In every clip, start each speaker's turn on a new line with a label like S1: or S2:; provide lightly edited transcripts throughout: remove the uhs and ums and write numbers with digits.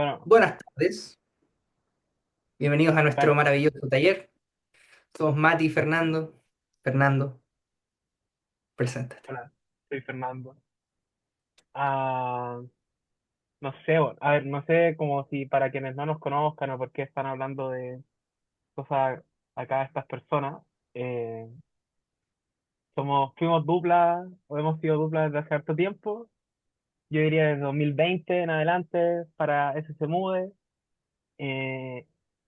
S1: Bueno,
S2: Buenas tardes, bienvenidos a nuestro
S1: tal,
S2: maravilloso taller. Somos Mati y Fernando. Fernando, preséntate.
S1: hola, soy Fernando. Ah, no sé, a ver, no sé como si para quienes no nos conozcan o por qué están hablando de cosas acá estas personas. eh, fuimos dupla, o hemos sido dupla desde hace harto tiempo. Yo diría desde 2020 en adelante para ese se mude. eh,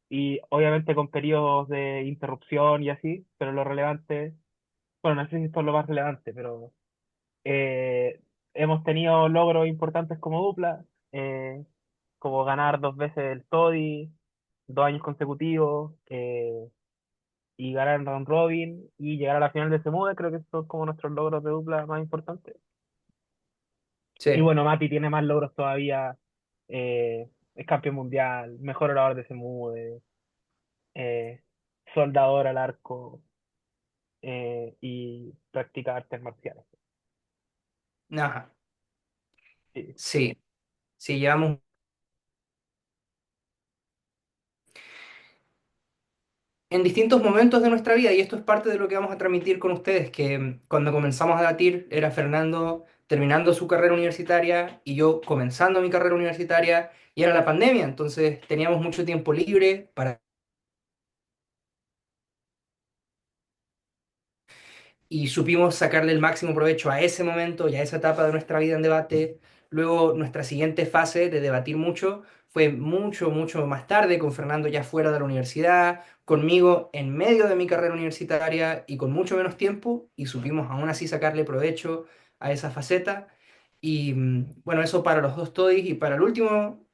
S1: y obviamente con periodos de interrupción y así, pero lo relevante, bueno, no sé si esto es lo más relevante, pero Eh, hemos tenido logros importantes como dupla, como ganar 2 veces el TODY, 2 años consecutivos, y ganar el round robin y llegar a la final de Semude, creo que esos son como nuestros logros de dupla más importantes. Y
S2: Sí,
S1: bueno, Mati tiene más logros todavía, es campeón mundial, mejor orador de Semude, eh, soldador al arco, y practica artes marciales.
S2: ajá,
S1: Sí,
S2: sí, sí, llevamos en distintos momentos de nuestra vida y esto es parte de lo que vamos a transmitir con ustedes, que cuando comenzamos a debatir era Fernando terminando su carrera universitaria y yo comenzando mi carrera universitaria y era la pandemia, entonces teníamos mucho tiempo libre para y supimos sacarle el máximo provecho a ese momento y a esa etapa de nuestra vida en debate. Luego, nuestra siguiente fase de debatir mucho fue mucho, mucho más tarde, con Fernando ya fuera de la universidad, conmigo en medio de mi carrera universitaria y con mucho menos tiempo, y supimos aún así sacarle provecho a esa faceta. Y bueno, eso para los dos toddies y para el último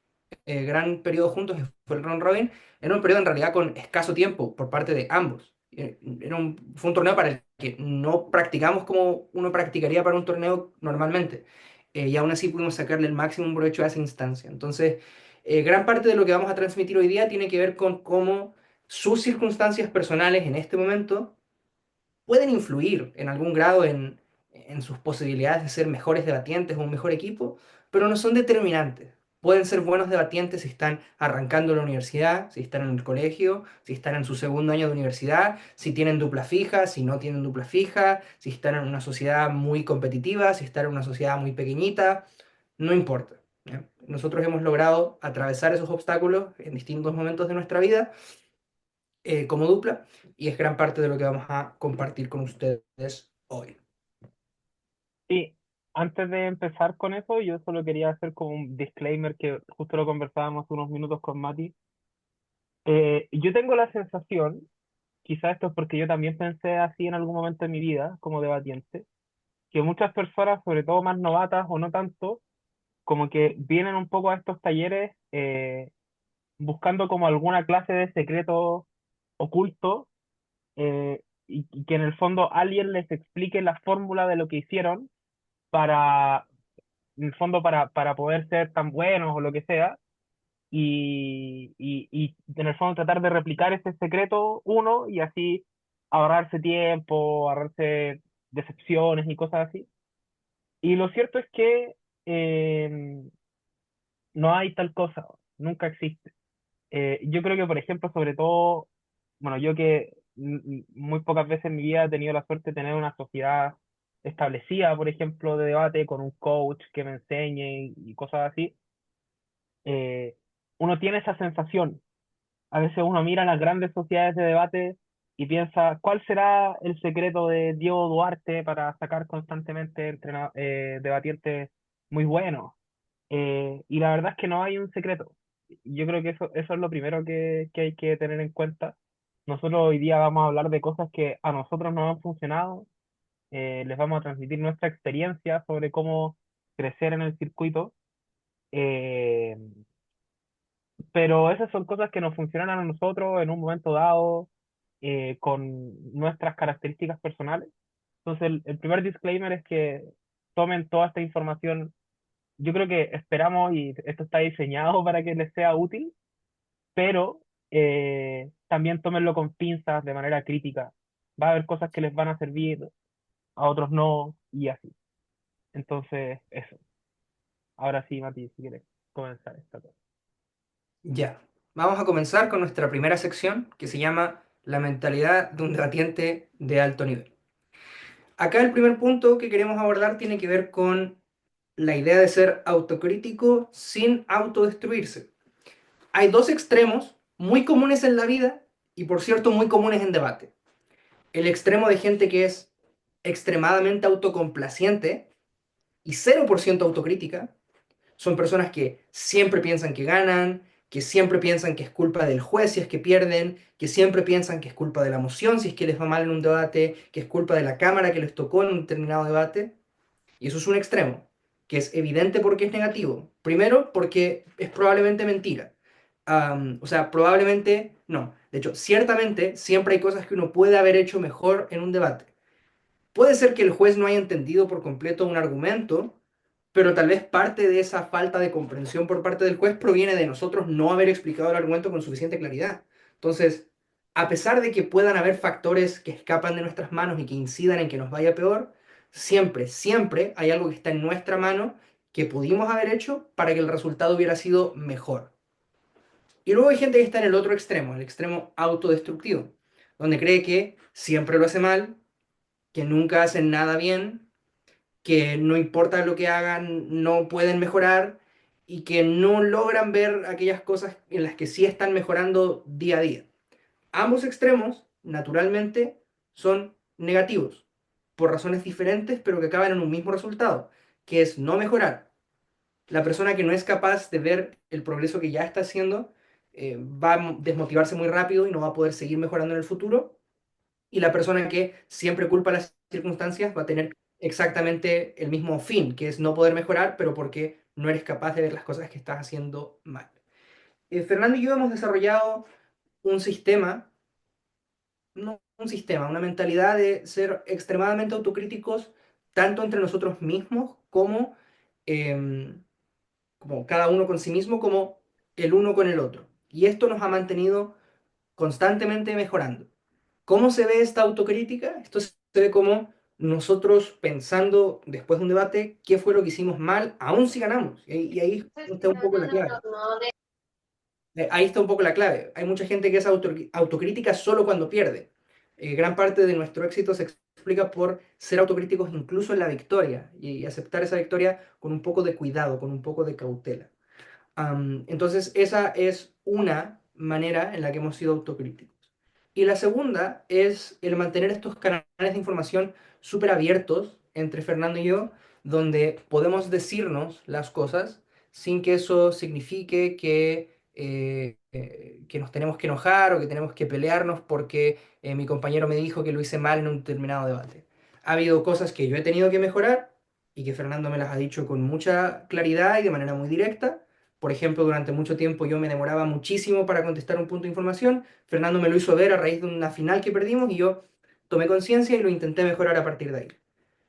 S2: gran periodo juntos, que fue el round robin, era un periodo en realidad con escaso tiempo por parte de ambos. Fue un torneo para el que no practicamos como uno practicaría para un torneo normalmente. Y aún así pudimos sacarle el máximo provecho a esa instancia. Entonces, gran parte de lo que vamos a transmitir hoy día tiene que ver con cómo sus circunstancias personales en este momento pueden influir en algún grado en sus posibilidades de ser mejores debatientes o un mejor equipo, pero no son determinantes. Pueden ser buenos debatientes si están arrancando la universidad, si están en el colegio, si están en su segundo año de universidad, si tienen dupla fija, si no tienen dupla fija, si están en una sociedad muy competitiva, si están en una sociedad muy pequeñita, no importa. ¿Ya? Nosotros hemos logrado atravesar esos obstáculos en distintos momentos de nuestra vida como dupla y es gran parte de lo que vamos a compartir con ustedes hoy.
S1: sí, antes de empezar con eso, yo solo quería hacer como un disclaimer que justo lo conversábamos hace unos minutos con Mati. Yo tengo la sensación, quizás esto es porque yo también pensé así en algún momento de mi vida como debatiente, que muchas personas, sobre todo más novatas o no tanto, como que vienen un poco a estos talleres buscando como alguna clase de secreto oculto, y que en el fondo alguien les explique la fórmula de lo que hicieron para en el fondo para poder ser tan buenos o lo que sea, y en el fondo tratar de replicar ese secreto uno y así ahorrarse tiempo, ahorrarse decepciones y cosas así. Y lo cierto es que eh, no hay tal cosa, nunca existe. Yo creo que, por ejemplo, sobre todo, bueno, yo que muy pocas veces en mi vida he tenido la suerte de tener una sociedad establecida, por ejemplo, de debate con un coach que me enseñe y cosas así, eh, uno tiene esa sensación. A veces uno mira las grandes sociedades de debate y piensa, ¿cuál será el secreto de Diego Duarte para sacar constantemente debatientes muy buenos? Y la verdad es que no hay un secreto. Yo creo que eso es lo primero que hay que tener en cuenta. Nosotros hoy día vamos a hablar de cosas que a nosotros nos han funcionado. Les vamos a transmitir nuestra experiencia sobre cómo crecer en el circuito. eh, pero esas son cosas que nos funcionan a nosotros en un momento dado, con nuestras características personales. Entonces, el primer disclaimer es que tomen toda esta información. Yo creo que esperamos y esto está diseñado para que les sea útil, pero también tómenlo con pinzas de manera crítica. Va a haber cosas que les van a servir, a otros no, y así. Entonces, eso. Ahora sí, Mati, si quieres comenzar esta cosa.
S2: Ya, vamos a comenzar con nuestra primera sección que se llama La mentalidad de un debatiente de alto nivel. Acá el primer punto que queremos abordar tiene que ver con la idea de ser autocrítico sin autodestruirse. Hay dos extremos muy comunes en la vida y por cierto muy comunes en debate. El extremo de gente que es extremadamente autocomplaciente y 0% autocrítica. Son personas que siempre piensan que ganan, que siempre piensan que es culpa del juez si es que pierden, que siempre piensan que es culpa de la moción si es que les va mal en un debate, que es culpa de la cámara que les tocó en un determinado debate. Y eso es un extremo, que es evidente porque es negativo. Primero, porque es probablemente mentira. O sea, probablemente no. De hecho, ciertamente siempre hay cosas que uno puede haber hecho mejor en un debate. Puede ser que el juez no haya entendido por completo un argumento, pero tal vez parte de esa falta de comprensión por parte del juez proviene de nosotros no haber explicado el argumento con suficiente claridad. Entonces, a pesar de que puedan haber factores que escapan de nuestras manos y que incidan en que nos vaya peor, siempre, siempre hay algo que está en nuestra mano que pudimos haber hecho para que el resultado hubiera sido mejor. Y luego hay gente que está en el otro extremo, el extremo autodestructivo, donde cree que siempre lo hace mal, que nunca hacen nada bien, que no importa lo que hagan, no pueden mejorar y que no logran ver aquellas cosas en las que sí están mejorando día a día. Ambos extremos, naturalmente, son negativos, por razones diferentes, pero que acaban en un mismo resultado, que es no mejorar. La persona que no es capaz de ver el progreso que ya está haciendo va a desmotivarse muy rápido y no va a poder seguir mejorando en el futuro, y la persona que siempre culpa las circunstancias va a tener exactamente el mismo fin, que es no poder mejorar, pero porque no eres capaz de ver las cosas que estás haciendo mal. Fernando y yo hemos desarrollado un sistema, no un sistema, una mentalidad de ser extremadamente autocríticos, tanto entre nosotros mismos como, como cada uno con sí mismo, como el uno con el otro. Y esto nos ha mantenido constantemente mejorando. ¿Cómo se ve esta autocrítica? Esto se ve como nosotros pensando después de un debate qué fue lo que hicimos mal, aún si ganamos. Y ahí está un poco la clave. Ahí está un poco la clave. Hay mucha gente que es autocrítica solo cuando pierde. Gran parte de nuestro éxito se explica por ser autocríticos incluso en la victoria y aceptar esa victoria con un poco de cuidado, con un poco de cautela. Entonces, esa es una manera en la que hemos sido autocríticos. Y la segunda es el mantener estos canales de información súper abiertos entre Fernando y yo, donde podemos decirnos las cosas sin que eso signifique que nos tenemos que enojar o que tenemos que pelearnos porque mi compañero me dijo que lo hice mal en un determinado debate. Ha habido cosas que yo he tenido que mejorar y que Fernando me las ha dicho con mucha claridad y de manera muy directa. Por ejemplo, durante mucho tiempo yo me demoraba muchísimo para contestar un punto de información. Fernando me lo hizo ver a raíz de una final que perdimos y yo tomé conciencia y lo intenté mejorar a partir de ahí.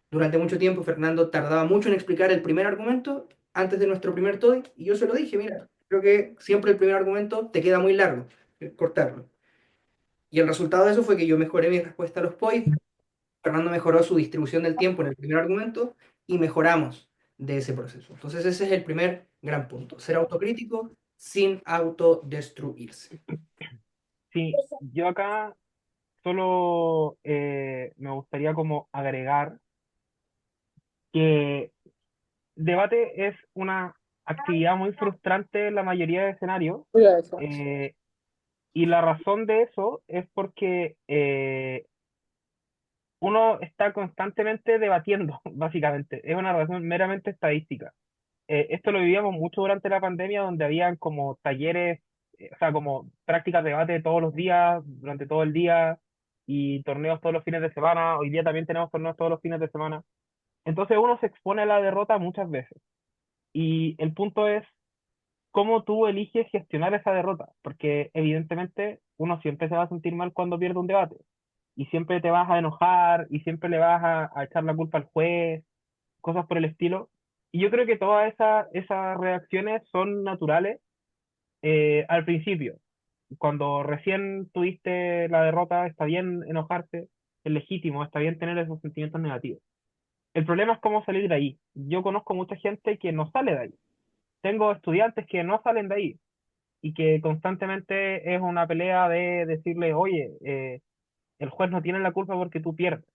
S2: Durante mucho tiempo Fernando tardaba mucho en explicar el primer argumento antes de nuestro primer TOEIC y yo se lo dije, mira, creo que siempre el primer argumento te queda muy largo, cortarlo. Y el resultado de eso fue que yo mejoré mi respuesta a los POI, Fernando mejoró su distribución del tiempo en el primer argumento y mejoramos de ese proceso. Entonces ese es el primer gran punto, ser autocrítico sin autodestruirse.
S1: Sí, yo acá solo me gustaría como agregar que debate es una actividad muy frustrante en la mayoría de escenarios, eh, y la razón de eso es porque uno está constantemente debatiendo, básicamente. Es una relación meramente estadística. Esto lo vivíamos mucho durante la pandemia, donde habían como talleres, o sea, como prácticas de debate todos los días, durante todo el día, y torneos todos los fines de semana. Hoy día también tenemos torneos todos los fines de semana. Entonces uno se expone a la derrota muchas veces. Y el punto es cómo tú eliges gestionar esa derrota, porque evidentemente uno siempre se va a sentir mal cuando pierde un debate, y siempre te vas a enojar, y siempre le vas a echar la culpa al juez, cosas por el estilo. Y yo creo que todas esas reacciones son naturales al principio. Cuando recién tuviste la derrota, está bien enojarse, es legítimo, está bien tener esos sentimientos negativos. El problema es cómo salir de ahí. Yo conozco mucha gente que no sale de ahí. Tengo estudiantes que no salen de ahí. y que constantemente es una pelea de decirle, oye, el juez no tiene la culpa porque tú pierdes.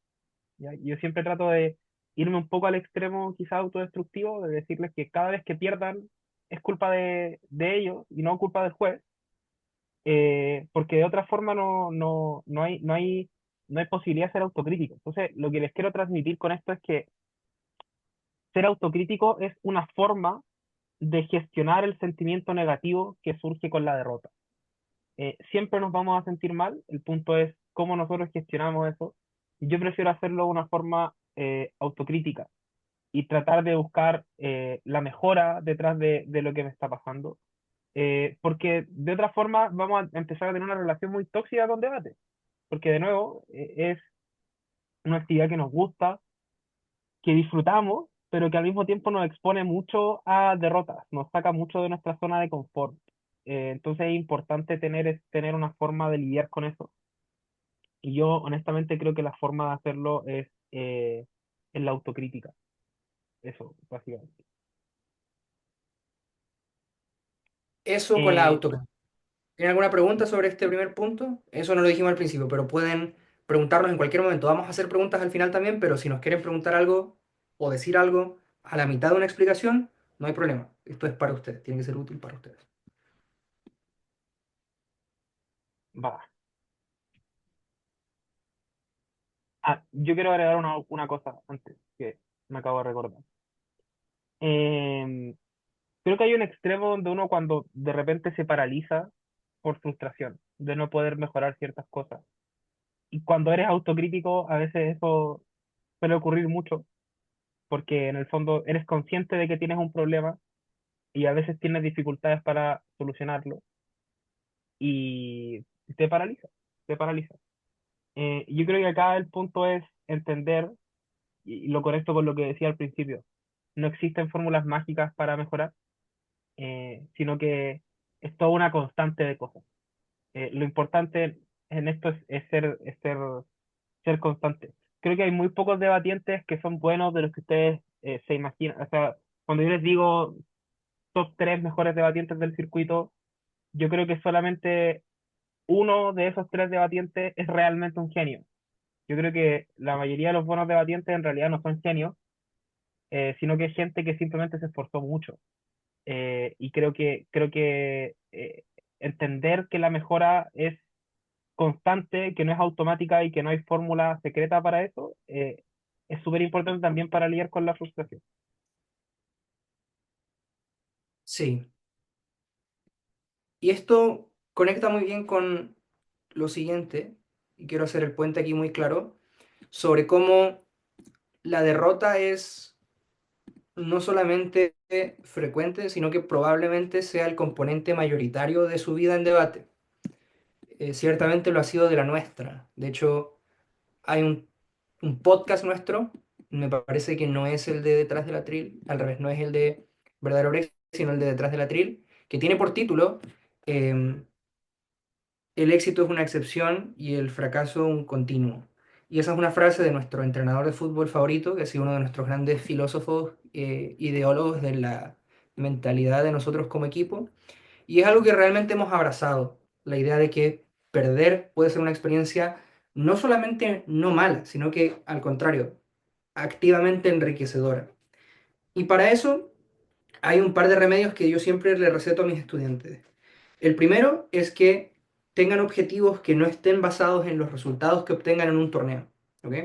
S1: ¿Ya? Yo siempre trato de irme un poco al extremo quizá autodestructivo, de decirles que cada vez que pierdan es culpa de ellos y no culpa del juez, porque de otra forma no hay posibilidad de ser autocrítico. Entonces, lo que les quiero transmitir con esto es que ser autocrítico es una forma de gestionar el sentimiento negativo que surge con la derrota. Siempre nos vamos a sentir mal, el punto es cómo nosotros gestionamos eso. Yo prefiero hacerlo de una forma autocrítica y tratar de buscar la mejora detrás de lo que me está pasando. Porque de otra forma vamos a empezar a tener una relación muy tóxica con debate. Porque de nuevo es una actividad que nos gusta, que disfrutamos, pero que al mismo tiempo nos expone mucho a derrotas, nos saca mucho de nuestra zona de confort. Entonces es importante tener una forma de lidiar con eso. Y yo honestamente creo que la forma de hacerlo es en la autocrítica. Eso, básicamente.
S2: Eso con la
S1: Eh,
S2: autocrítica. ¿Tienen alguna pregunta sobre este primer punto? Eso no lo dijimos al principio, pero pueden preguntarnos en cualquier momento. Vamos a hacer preguntas al final también, pero si nos quieren preguntar algo o decir algo a la mitad de una explicación, no hay problema. Esto es para ustedes, tiene que ser útil para ustedes.
S1: Va. Yo quiero agregar una cosa antes que me acabo de recordar. Eh, Creo que hay un extremo donde uno cuando de repente se paraliza por frustración, de no poder mejorar ciertas cosas. Y cuando eres autocrítico, a veces eso suele ocurrir mucho, porque en el fondo eres consciente de que tienes un problema y a veces tienes dificultades para solucionarlo y te paraliza, te paraliza. Yo creo que acá el punto es entender, y lo conecto con lo que decía al principio, no existen fórmulas mágicas para mejorar, sino que es toda una constante de cosas. Lo importante en esto ser constante. Creo que hay muy pocos debatientes que son buenos de los que ustedes se imaginan. O sea, cuando yo les digo top 3 mejores debatientes del circuito, yo creo que solamente uno de esos tres debatientes es realmente un genio. Yo creo que la mayoría de los buenos debatientes en realidad no son genios, sino que es gente que simplemente se esforzó mucho. Y creo que entender que la mejora es constante, que no es automática y que no hay fórmula secreta para eso, es súper importante también para lidiar con la frustración.
S2: Sí, y esto conecta muy bien con lo siguiente, y quiero hacer el puente aquí muy claro, sobre cómo la derrota es no solamente frecuente, sino que probablemente sea el componente mayoritario de su vida en debate. Ciertamente lo ha sido de la nuestra. De hecho, hay un podcast nuestro, me parece que no es el de Detrás de la Tril, al revés, no es el de Verdadero Brexit, sino el de Detrás de la Tril, que tiene por título El éxito es una excepción y el fracaso un continuo. Y esa es una frase de nuestro entrenador de fútbol favorito, que ha sido uno de nuestros grandes filósofos, ideólogos de la mentalidad de nosotros como equipo. Y es algo que realmente hemos abrazado, la idea de que perder puede ser una experiencia no solamente no mala, sino que al contrario, activamente enriquecedora. Y para eso hay un par de remedios que yo siempre le receto a mis estudiantes. El primero es que tengan objetivos que no estén basados en los resultados que obtengan en un torneo. ¿Ok?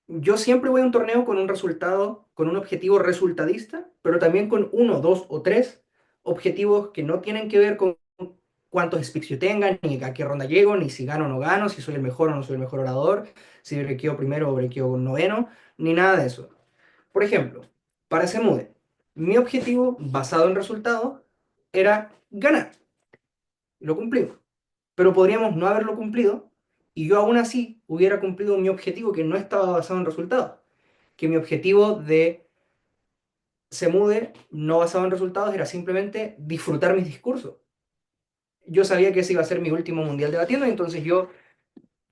S2: Yo siempre voy a un torneo con un resultado, con un objetivo resultadista, pero también con uno, dos o tres objetivos que no tienen que ver con cuántos speaks yo tenga, ni a qué ronda llego, ni si gano o no gano, si soy el mejor o no soy el mejor orador, si brequeo primero o brequeo noveno, ni nada de eso. Por ejemplo, para Semude, mi objetivo basado en resultados era ganar. Lo cumplimos. Pero podríamos no haberlo cumplido y yo aún así hubiera cumplido mi objetivo que no estaba basado en resultados. Que mi objetivo de Semude, no basado en resultados, era simplemente disfrutar mis discursos. Yo sabía que ese iba a ser mi último mundial debatiendo y entonces yo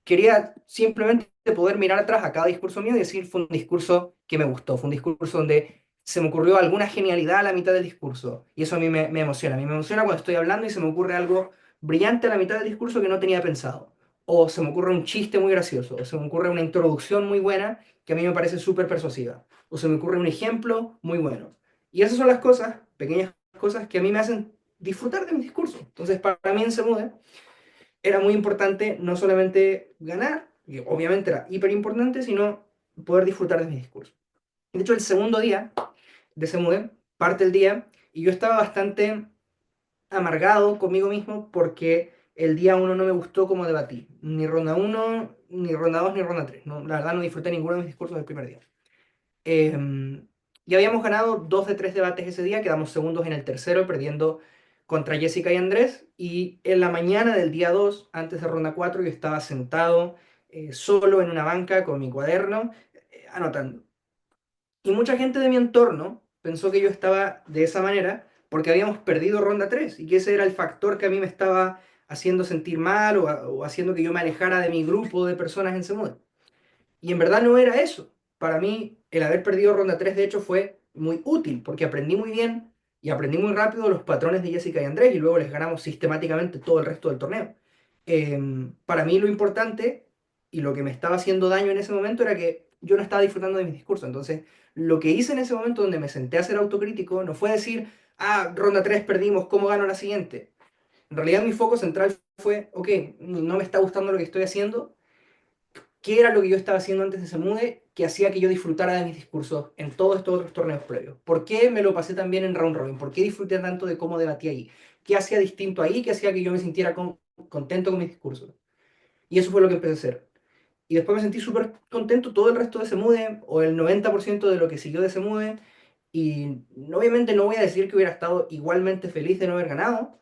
S2: quería simplemente poder mirar atrás a cada discurso mío y decir fue un discurso que me gustó, fue un discurso donde se me ocurrió alguna genialidad a la mitad del discurso. Y eso a mí me emociona. A mí me emociona cuando estoy hablando y se me ocurre algo brillante a la mitad del discurso que no tenía pensado. O se me ocurre un chiste muy gracioso. O se me ocurre una introducción muy buena que a mí me parece súper persuasiva. O se me ocurre un ejemplo muy bueno. Y esas son las cosas, pequeñas cosas, que a mí me hacen disfrutar de mis discursos. Entonces, para mí en Semude era muy importante no solamente ganar, que obviamente era hiper importante, sino poder disfrutar de mis discursos. De hecho, el segundo día de Semude, parte el día, y yo estaba bastante amargado conmigo mismo porque el día uno no me gustó como debatí. Ni ronda uno ni ronda 2 ni ronda 3. No, la verdad no disfruté ninguno de mis discursos del primer día. Y habíamos ganado 2 de 3 debates ese día, quedamos segundos en el tercero, perdiendo contra Jessica y Andrés. Y en la mañana del día 2 antes de ronda 4 yo estaba sentado solo en una banca con mi cuaderno, anotando. Y mucha gente de mi entorno pensó que yo estaba de esa manera porque habíamos perdido ronda 3 y que ese era el factor que a mí me estaba haciendo sentir mal o haciendo que yo me alejara de mi grupo de personas en Semude. Y en verdad no era eso. Para mí, el haber perdido ronda 3 de hecho, fue muy útil, porque aprendí muy bien y aprendí muy rápido los patrones de Jessica y Andrés, y luego les ganamos sistemáticamente todo el resto del torneo. Para mí lo importante y lo que me estaba haciendo daño en ese momento era que yo no estaba disfrutando de mis discursos. Entonces, lo que hice en ese momento donde me senté a ser autocrítico no fue decir, ah, ronda 3 perdimos, ¿cómo gano la siguiente? En realidad mi foco central fue, ok, no me está gustando lo que estoy haciendo, qué era lo que yo estaba haciendo antes de Semude que hacía que yo disfrutara de mis discursos en todos estos otros torneos previos. ¿Por qué me lo pasé tan bien en Round Robin? ¿Por qué disfruté tanto de cómo debatí ahí? ¿Qué hacía distinto ahí? ¿Qué hacía que yo me sintiera contento con mis discursos? Y eso fue lo que empecé a hacer. Y después me sentí súper contento todo el resto de Semude, o el 90% de lo que siguió de Semude. Y obviamente no voy a decir que hubiera estado igualmente feliz de no haber ganado,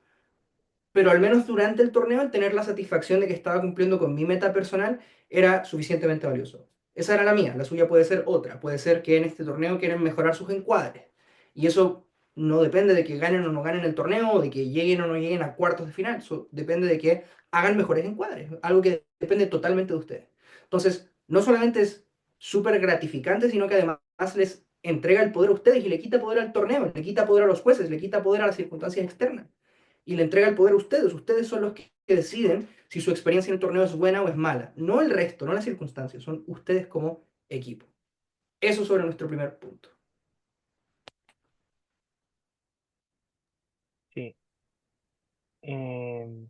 S2: pero al menos durante el torneo, el tener la satisfacción de que estaba cumpliendo con mi meta personal era suficientemente valioso. Esa era la mía, la suya puede ser otra, puede ser que en este torneo quieren mejorar sus encuadres. Y eso no depende de que ganen o no ganen el torneo, o de que lleguen o no lleguen a cuartos de final, eso depende de que hagan mejores encuadres, algo que depende totalmente de ustedes. Entonces, no solamente es súper gratificante, sino que además les entrega el poder a ustedes y le quita poder al torneo, le quita poder a los jueces, le quita poder a las circunstancias externas y le entrega el poder a ustedes. Ustedes son los que deciden si su experiencia en el torneo es buena o es mala. No el resto, no las circunstancias, son ustedes como equipo. Eso sobre nuestro primer punto.
S1: Sí. Em,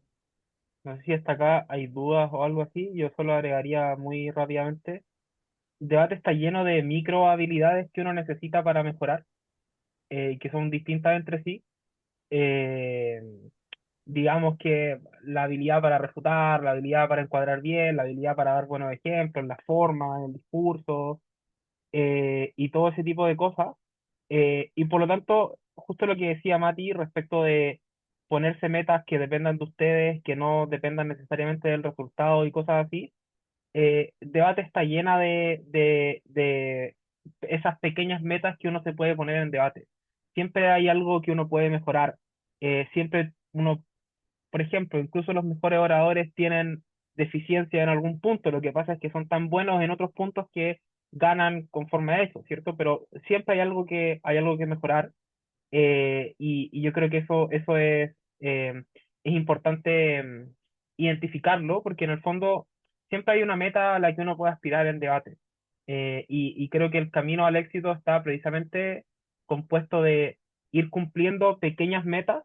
S1: no sé si hasta acá hay dudas o algo así. Yo solo agregaría muy rápidamente. El debate está lleno de micro habilidades que uno necesita para mejorar, y que son distintas entre sí. Eh, digamos que la habilidad para refutar, la habilidad para encuadrar bien, la habilidad para dar buenos ejemplos, la forma, el discurso, y todo ese tipo de cosas. Y por lo tanto, justo lo que decía Mati respecto de ponerse metas que dependan de ustedes, que no dependan necesariamente del resultado y cosas así, debate está llena de esas pequeñas metas que uno se puede poner en debate. Siempre hay algo que uno puede mejorar. Siempre uno, por ejemplo, incluso los mejores oradores tienen deficiencia en algún punto. Lo que pasa es que son tan buenos en otros puntos que ganan conforme a eso, ¿cierto? Pero siempre hay algo que mejorar, y yo creo que eso es importante, identificarlo, porque en el fondo siempre hay una meta a la que uno puede aspirar en debate. Y creo que el camino al éxito está precisamente compuesto de ir cumpliendo pequeñas metas,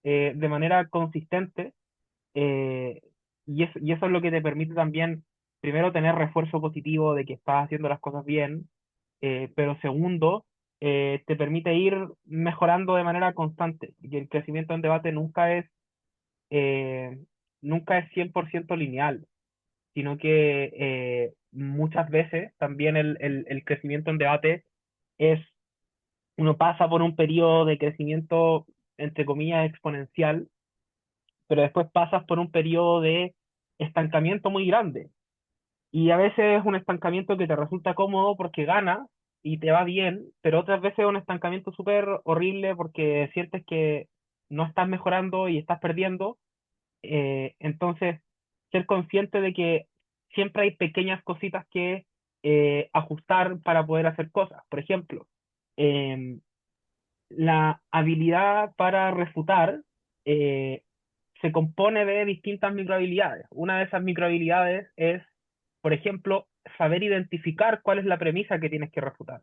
S1: de manera consistente, eh, y eso es lo que te permite también, primero, tener refuerzo positivo de que estás haciendo las cosas bien, pero segundo, te permite ir mejorando de manera constante. Y el crecimiento en debate eh, nunca es 100% lineal, sino que, muchas veces también el crecimiento en debate es, uno pasa por un periodo de crecimiento, entre comillas, exponencial, pero después pasas por un periodo de estancamiento muy grande. Y a veces es un estancamiento que te resulta cómodo porque ganas y te va bien, pero otras veces es un estancamiento súper horrible porque sientes que no estás mejorando y estás perdiendo. Entonces, ser consciente de que siempre hay pequeñas cositas que, ajustar para poder hacer cosas. Por ejemplo, em, la habilidad para refutar eh, se compone de distintas microhabilidades. Una de esas microhabilidades es, por ejemplo, saber identificar cuál es la premisa que tienes que refutar,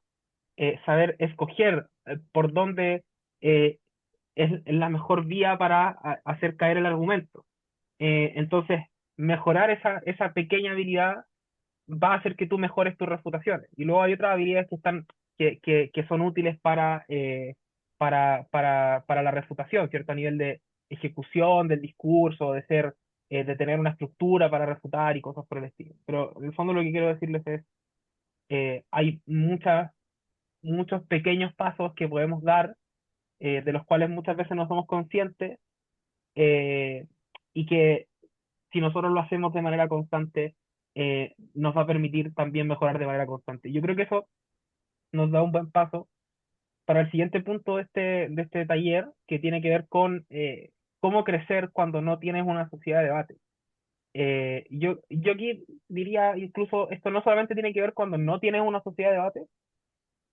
S1: saber escoger por dónde eh, es la mejor vía para hacer caer el argumento. Entonces, mejorar esa pequeña habilidad va a hacer que tú mejores tus refutaciones. Y luego hay otras habilidades que son útiles para la refutación, ¿cierto? A nivel de ejecución del discurso, de tener una estructura para refutar y cosas por el estilo. Pero en el fondo lo que quiero decirles es, hay muchos pequeños pasos que podemos dar, de los cuales muchas veces no somos conscientes, eh, y que si nosotros lo hacemos de manera constante, nos va a permitir también mejorar de manera constante. Yo creo que eso nos da un buen paso para el siguiente punto de este taller, que tiene que ver con cómo crecer cuando no tienes una sociedad de debate. Yo aquí diría, incluso, esto no solamente tiene que ver cuando no tienes una sociedad de debate,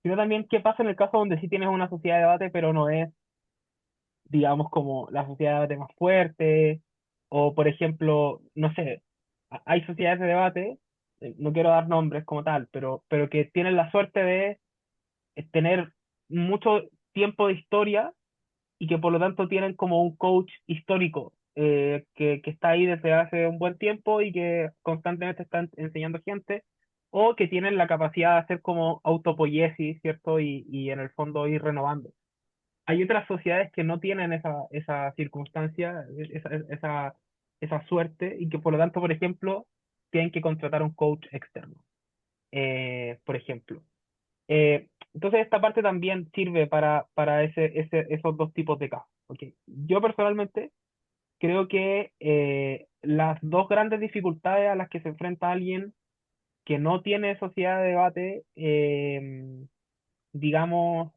S1: sino también qué pasa en el caso donde sí tienes una sociedad de debate, pero no es, digamos, como la sociedad de debate más fuerte, o por ejemplo, no sé, hay sociedades de debate, no quiero dar nombres como tal, pero que tienen la suerte de tener mucho tiempo de historia y que por lo tanto tienen como un coach histórico, que está ahí desde hace un buen tiempo y que constantemente está enseñando gente, o que tienen la capacidad de hacer como autopoiesis, ¿cierto? Y en el fondo ir renovando. Hay otras sociedades que no tienen esa circunstancia, esa suerte, y que por lo tanto, por ejemplo, tienen que contratar un coach externo, por ejemplo. Entonces, esta parte también sirve para esos dos tipos de casos. ¿Ok? Yo personalmente creo que las dos grandes dificultades a las que se enfrenta alguien que no tiene sociedad de debate, digamos,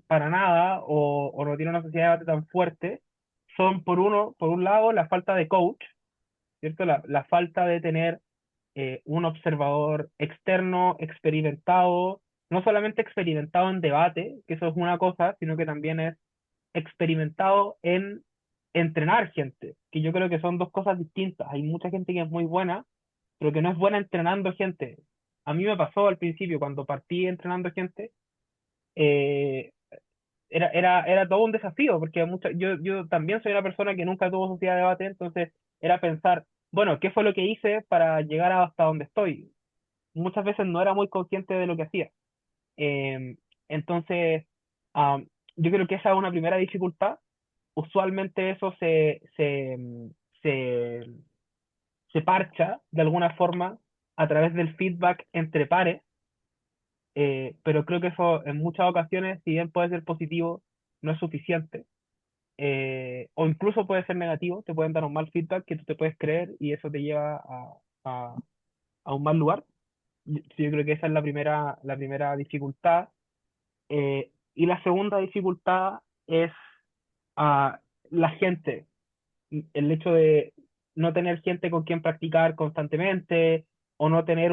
S1: para nada, o no tiene una sociedad de debate tan fuerte, son por un lado, la falta de coach, ¿cierto? La falta de tener un observador externo, experimentado, no solamente experimentado en debate, que eso es una cosa, sino que también es experimentado en entrenar gente, que yo creo que son dos cosas distintas. Hay mucha gente que es muy buena, pero que no es buena entrenando gente. A mí me pasó al principio, cuando partí entrenando gente, eh, era todo un desafío, porque yo también soy una persona que nunca tuvo sociedad de debate, entonces era pensar, bueno, ¿qué fue lo que hice para llegar hasta donde estoy? Muchas veces no era muy consciente de lo que hacía. Eh, entonces, am, yo creo que esa es una primera dificultad. Usualmente eso se, se parcha de alguna forma a través del feedback entre pares, pero creo que eso en muchas ocasiones, si bien puede ser positivo, no es suficiente. O incluso puede ser negativo, te pueden dar un mal feedback que tú te puedes creer y eso te lleva a, a un mal lugar. Yo creo que esa es la primera dificultad. Y la segunda dificultad es a la gente, el hecho de no tener gente con quien practicar constantemente, o no tener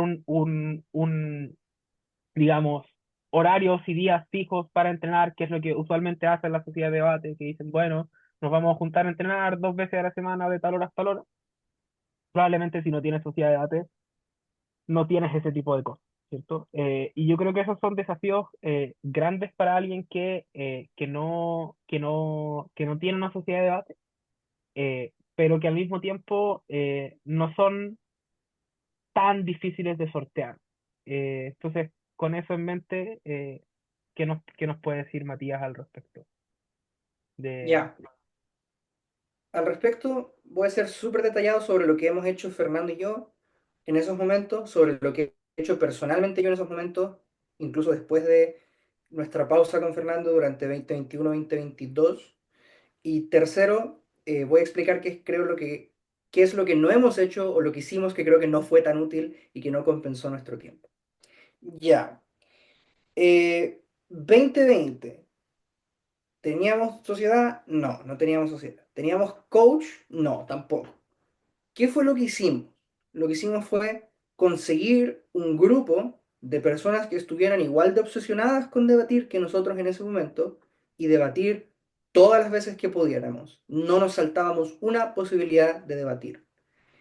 S1: digamos, horarios y días fijos para entrenar, que es lo que usualmente hacen las sociedades de debate, que dicen, bueno, nos vamos a juntar a entrenar 2 veces a la semana de tal hora hasta tal hora. Probablemente si no tienes sociedad de debate, no tienes ese tipo de cosas, ¿cierto? Y yo creo que esos son desafíos grandes para alguien que no tiene una sociedad de debate, pero que al mismo tiempo no son tan difíciles de sortear. Entonces, con eso en mente, ¿qué nos puede decir Matías al respecto? De...
S2: Ya, al respecto, voy a ser súper detallado sobre lo que hemos hecho Fernando y yo en esos momentos, sobre lo que he hecho personalmente yo en esos momentos, incluso después de nuestra pausa con Fernando durante 2021-2022. Y tercero, voy a explicar qué es lo que no hemos hecho o lo que hicimos que creo que no fue tan útil y que no compensó nuestro tiempo. Ya, 2020. ¿Teníamos sociedad? No, no teníamos sociedad. ¿Teníamos coach? No, tampoco. ¿Qué fue lo que hicimos? Lo que hicimos fue conseguir un grupo de personas que estuvieran igual de obsesionadas con debatir que nosotros en ese momento y debatir todas las veces que pudiéramos. No nos saltábamos una posibilidad de debatir.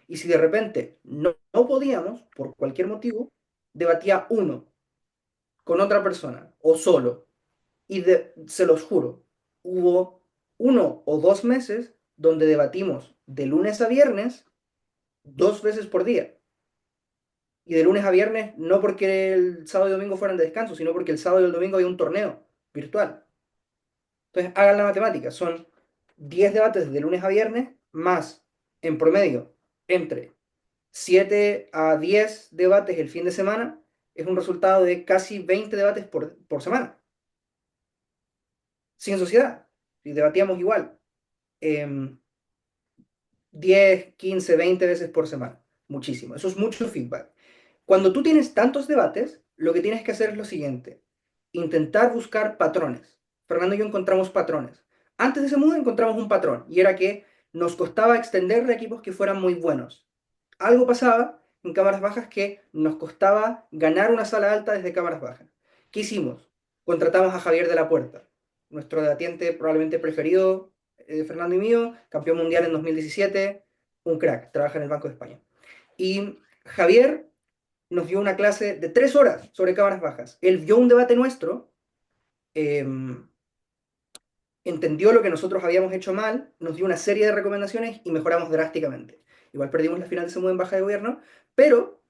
S2: Y si de repente no podíamos, por cualquier motivo, debatía uno con otra persona o solo. Y se los juro, hubo 1 o 2 meses donde debatimos de lunes a viernes 2 veces por día. Y de lunes a viernes no porque el sábado y domingo fueran de descanso, sino porque el sábado y el domingo había un torneo virtual. Entonces hagan la matemática, son 10 debates de lunes a viernes más en promedio entre 7 a 10 debates el fin de semana, es un resultado de casi 20 debates por semana, sin sociedad, y debatíamos igual, eh, 10, 15, 20 veces por semana, muchísimo, eso es mucho feedback. Cuando tú tienes tantos debates, lo que tienes que hacer es lo siguiente, intentar buscar patrones. Fernando y yo encontramos patrones. Antes de ese mundo encontramos un patrón, y era que nos costaba extenderle equipos que fueran muy buenos. Algo pasaba en cámaras bajas que nos costaba ganar una sala alta desde cámaras bajas. ¿Qué hicimos? Contratamos a Javier de la Puerta, nuestro debatiente probablemente preferido, Fernando y mío, campeón mundial en 2017, un crack, trabaja en el Banco de España. Y Javier nos dio una clase de 3 horas sobre cámaras bajas. Él vio un debate nuestro, eh, entendió lo que nosotros habíamos hecho mal, nos dio una serie de recomendaciones y mejoramos drásticamente. Igual perdimos la final de SEMU en baja de gobierno, pero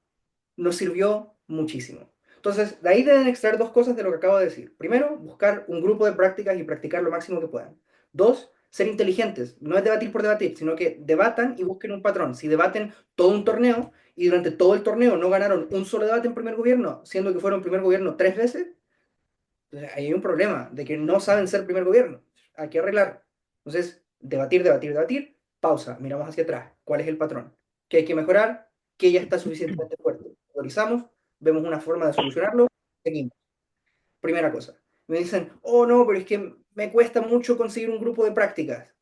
S2: nos sirvió muchísimo. Entonces, de ahí deben extraer dos cosas de lo que acabo de decir. Primero, buscar un grupo de prácticas y practicar lo máximo que puedan. Dos, ser inteligentes. No es debatir por debatir, sino que debatan y busquen un patrón. Si debaten todo un torneo y durante todo el torneo no ganaron un solo debate en primer gobierno, siendo que fueron primer gobierno 3 veces, entonces ahí hay un problema de que no saben ser primer gobierno. Hay que arreglar. Entonces, debatir, debatir, debatir, pausa, miramos hacia atrás. ¿Cuál es el patrón? ¿Qué hay que mejorar? ¿Qué ya está suficientemente fuerte? Autorizamos, vemos una forma de solucionarlo, seguimos. Primera cosa. Me dicen, oh no, pero es que me cuesta mucho conseguir un grupo de prácticas.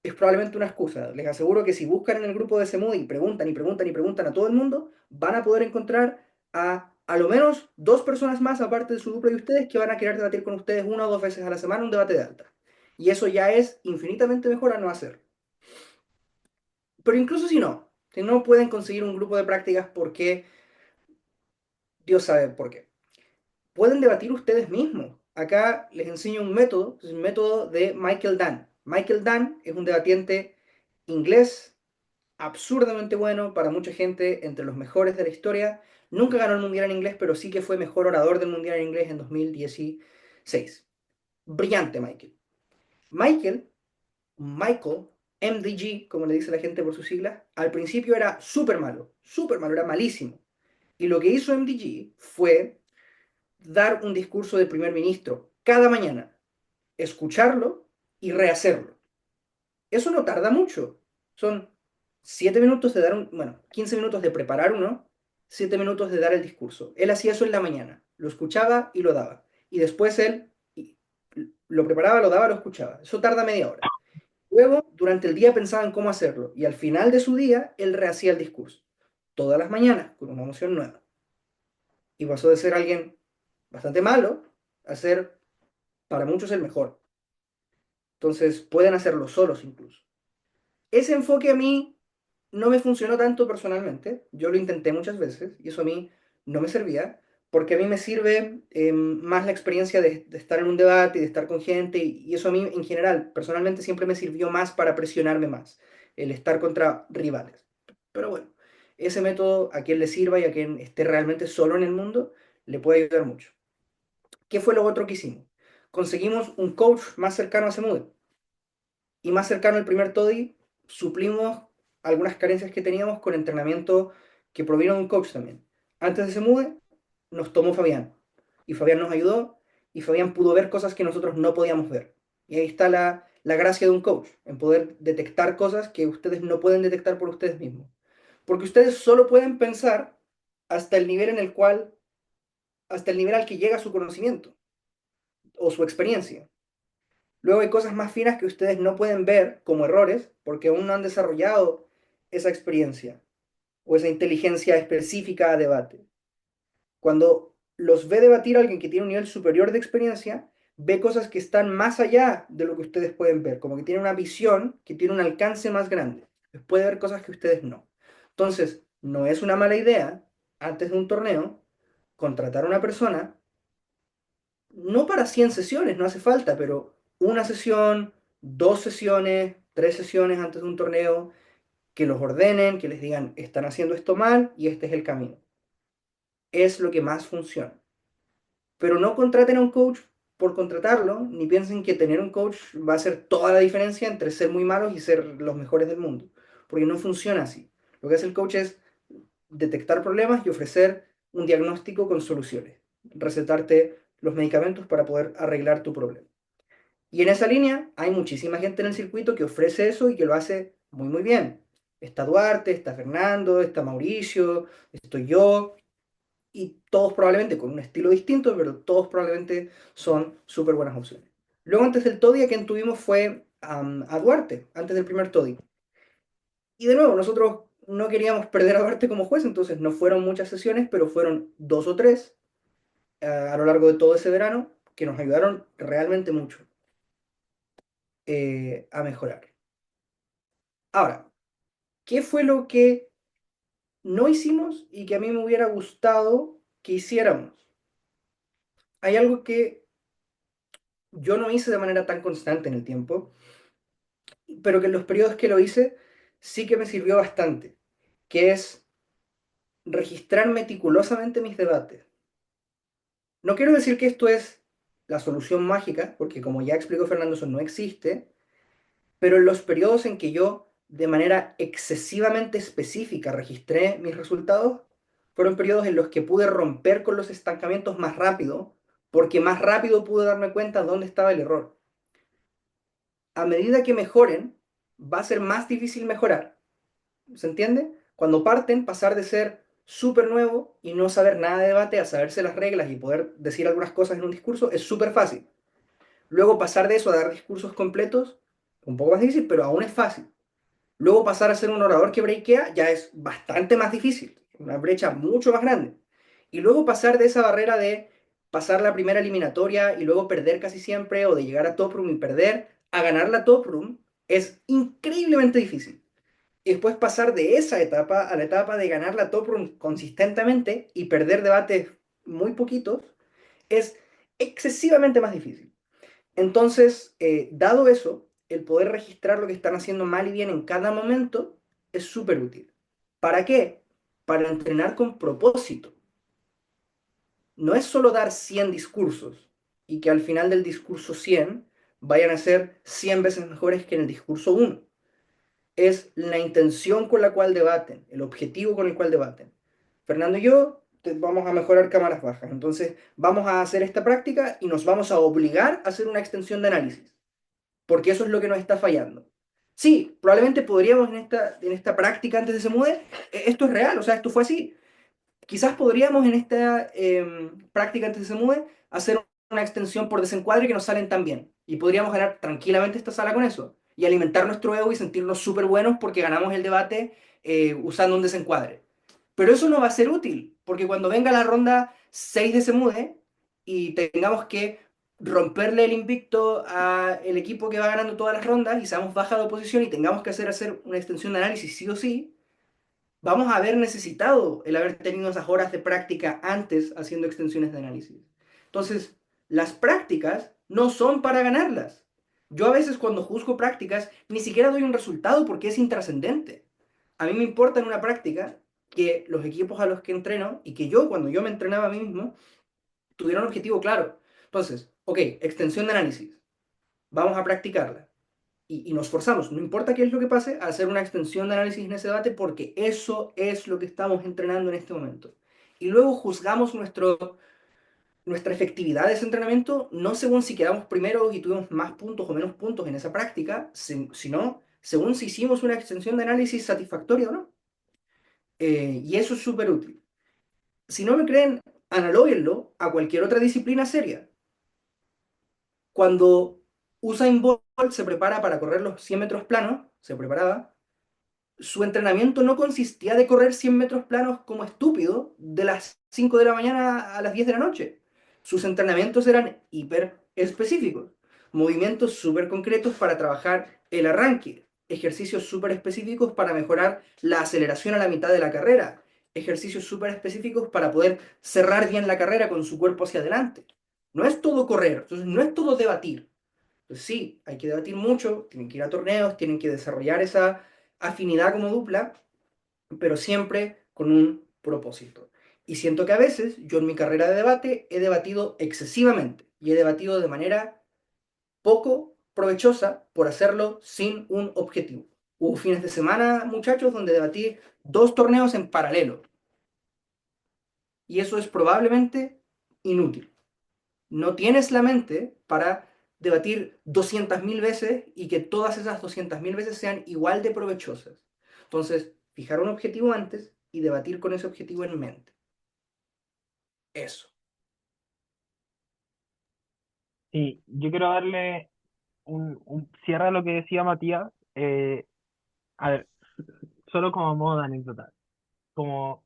S2: Es probablemente una excusa. Les aseguro que si buscan en el grupo de SEMUD y preguntan y preguntan y preguntan a todo el mundo, van a poder encontrar a lo menos 2 personas más, aparte de su grupo y ustedes, que van a querer debatir con ustedes 1 o 2 veces a la semana un debate de alta. Y eso ya es infinitamente mejor a no hacer. Pero incluso si no pueden conseguir un grupo de prácticas porque Dios sabe por qué, pueden debatir ustedes mismos. Acá les enseño un método, es un método de Michael Dunn. Michael Dunn es un debatiente inglés absurdamente bueno para mucha gente, entre los mejores de la historia. Nunca ganó el Mundial en inglés, pero sí que fue mejor orador del Mundial en inglés en 2016. Brillante Michael. Michael, Michael, MDG, como le dice la gente por sus siglas, al principio era súper malo, era malísimo. Y lo que hizo MDG fue dar un discurso de primer ministro cada mañana, escucharlo y rehacerlo. Eso no tarda mucho. Son 7 minutos de dar bueno, 15 minutos de preparar uno, 7 minutos de dar el discurso. Él hacía eso en la mañana, lo escuchaba y lo daba. Y después él lo preparaba, lo daba, lo escuchaba. Eso tarda media hora. Luego, durante el día pensaba en cómo hacerlo. Y al final de su día, él rehacía el discurso. Todas las mañanas, con una emoción nueva. Y pasó de ser alguien bastante malo a ser, para muchos, el mejor. Entonces, pueden hacerlo solos incluso. Ese enfoque a mí no me funcionó tanto personalmente. Yo lo intenté muchas veces y eso a mí no me servía, porque a mí me sirve más la experiencia de estar en un debate y de estar con gente, y eso a mí en general, personalmente, siempre me sirvió más para presionarme más, el estar contra rivales. Pero bueno, ese método a quien le sirva y a quien esté realmente solo en el mundo, le puede ayudar mucho. ¿Qué fue lo otro que hicimos? Conseguimos un coach más cercano a Semude y más cercano al primer TODI, suplimos algunas carencias que teníamos con entrenamiento que provino de un coach también. Antes de ese mude, nos tomó Fabián. Y Fabián nos ayudó y Fabián pudo ver cosas que nosotros no podíamos ver. Y ahí está la gracia de un coach, en poder detectar cosas que ustedes no pueden detectar por ustedes mismos. Porque ustedes solo pueden pensar hasta el nivel en el cual, hasta el nivel al que llega su conocimiento o su experiencia. Luego hay cosas más finas que ustedes no pueden ver como errores porque aún no han desarrollado esa experiencia o esa inteligencia específica a debate. Cuando los ve debatir a alguien que tiene un nivel superior de experiencia, ve cosas que están más allá de lo que ustedes pueden ver, como que tiene una visión que tiene un alcance más grande. Puede ver cosas que ustedes no. Entonces, no es una mala idea, antes de un torneo, contratar a una persona, no para 100 sesiones, no hace falta, pero una sesión, dos sesiones, tres sesiones antes de un torneo, que los ordenen, que les digan, están haciendo esto mal y este es el camino. Es lo que más funciona. Pero no contraten a un coach por contratarlo, ni piensen que tener un coach va a hacer toda la diferencia entre ser muy malos y ser los mejores del mundo, porque no funciona así. Lo que hace el coach es detectar problemas y ofrecer un diagnóstico con soluciones, recetarte los medicamentos para poder arreglar tu problema. Y en esa línea hay muchísima gente en el circuito que ofrece eso y que lo hace muy, muy bien. Está Duarte, está Fernando, está Mauricio, estoy yo, y todos probablemente con un estilo distinto, pero todos probablemente son súper buenas opciones. Luego antes del TODI a quien tuvimos fue a Duarte, antes del primer TODI. Y de nuevo, nosotros no queríamos perder a Duarte como juez, entonces no fueron muchas sesiones, pero fueron dos o tres a lo largo de todo ese verano que nos ayudaron realmente mucho a mejorar. Ahora, ¿qué fue lo que no hicimos y que a mí me hubiera gustado que hiciéramos? Hay algo que yo no hice de manera tan constante en el tiempo, pero que en los periodos que lo hice sí que me sirvió bastante, que es registrar meticulosamente mis debates. No quiero decir que esto es la solución mágica, porque como ya explicó Fernando, eso no existe, pero en los periodos en que yo de manera excesivamente específica registré mis resultados, fueron periodos en los que pude romper con los estancamientos más rápido, porque más rápido pude darme cuenta dónde estaba el error. A medida que mejoren, va a ser más difícil mejorar. ¿Se entiende? Cuando parten, pasar de ser súper nuevo y no saber nada de debate a saberse las reglas y poder decir algunas cosas en un discurso es súper fácil. Luego pasar de eso a dar discursos completos, un poco más difícil, pero aún es fácil. Luego pasar a ser un orador que breakea ya es bastante más difícil, una brecha mucho más grande. Y luego pasar de esa barrera de pasar la primera eliminatoria y luego perder casi siempre, o de llegar a Top Room y perder, a ganar la Top Room, es increíblemente difícil. Y después pasar de esa etapa a la etapa de ganar la Top Room consistentemente y perder debates muy poquitos, es excesivamente más difícil. Entonces, dado eso, el poder registrar lo que están haciendo mal y bien en cada momento es súper útil. ¿Para qué? Para entrenar con propósito. No es solo dar 100 discursos y que al final del discurso 100 vayan a ser 100 veces mejores que en el discurso 1. Es la intención con la cual debaten, el objetivo con el cual debaten. Fernando y yo vamos a mejorar cámaras bajas, entonces vamos a hacer esta práctica y nos vamos a obligar a hacer una extensión de análisis porque eso es lo que nos está fallando. Sí, probablemente podríamos en esta práctica antes de se mude, esto es real, o sea, esto fue así. Quizás podríamos en esta práctica antes de se mude hacer una extensión por desencuadre que nos salen tan bien. Y podríamos ganar tranquilamente esta sala con eso. Y alimentar nuestro ego y sentirnos súper buenos porque ganamos el debate usando un desencuadre. Pero eso no va a ser útil, porque cuando venga la ronda 6 de Semude y tengamos que romperle el invicto al equipo que va ganando todas las rondas y seamos baja de oposición y tengamos que hacer una extensión de análisis sí o sí, vamos a haber necesitado el haber tenido esas horas de práctica antes haciendo extensiones de análisis. Entonces, las prácticas no son para ganarlas. Yo a veces cuando juzgo prácticas ni siquiera doy un resultado porque es intrascendente. A mí me importa en una práctica que los equipos a los que entreno y que yo cuando yo me entrenaba a mí mismo tuvieron un objetivo claro. Entonces, ok, extensión de análisis. Vamos a practicarla y nos forzamos, no importa qué es lo que pase, a hacer una extensión de análisis en ese debate porque eso es lo que estamos entrenando en este momento. Y luego juzgamos nuestra efectividad de ese entrenamiento no según si quedamos primeros y tuvimos más puntos o menos puntos en esa práctica, sino según si hicimos una extensión de análisis satisfactoria o no. Y eso es súper útil. Si no me creen, analóguenlo a cualquier otra disciplina seria. Cuando Usain Bolt se prepara para correr los 100 metros planos, se preparaba, su entrenamiento no consistía de correr 100 metros planos como estúpido de las 5 de la mañana a las 10 de la noche. Sus entrenamientos eran hiper específicos, movimientos súper concretos para trabajar el arranque, ejercicios súper específicos para mejorar la aceleración a la mitad de la carrera, ejercicios súper específicos para poder cerrar bien la carrera con su cuerpo hacia adelante. No es todo correr, entonces no es todo debatir. Pues sí, hay que debatir mucho, tienen que ir a torneos, tienen que desarrollar esa afinidad como dupla, pero siempre con un propósito. Y siento que a veces yo en mi carrera de debate he debatido excesivamente y he debatido de manera poco provechosa por hacerlo sin un objetivo. Hubo fines de semana, muchachos, donde debatí 2 torneos en paralelo y eso es probablemente inútil. No tienes la mente para debatir 200.000 veces y que todas esas 200.000 veces sean igual de provechosas. Entonces, fijar un objetivo antes y debatir con ese objetivo en mente. Eso.
S1: Y yo quiero darle un cierre a lo que decía Matías. A ver, solo como modo de anécdota. Como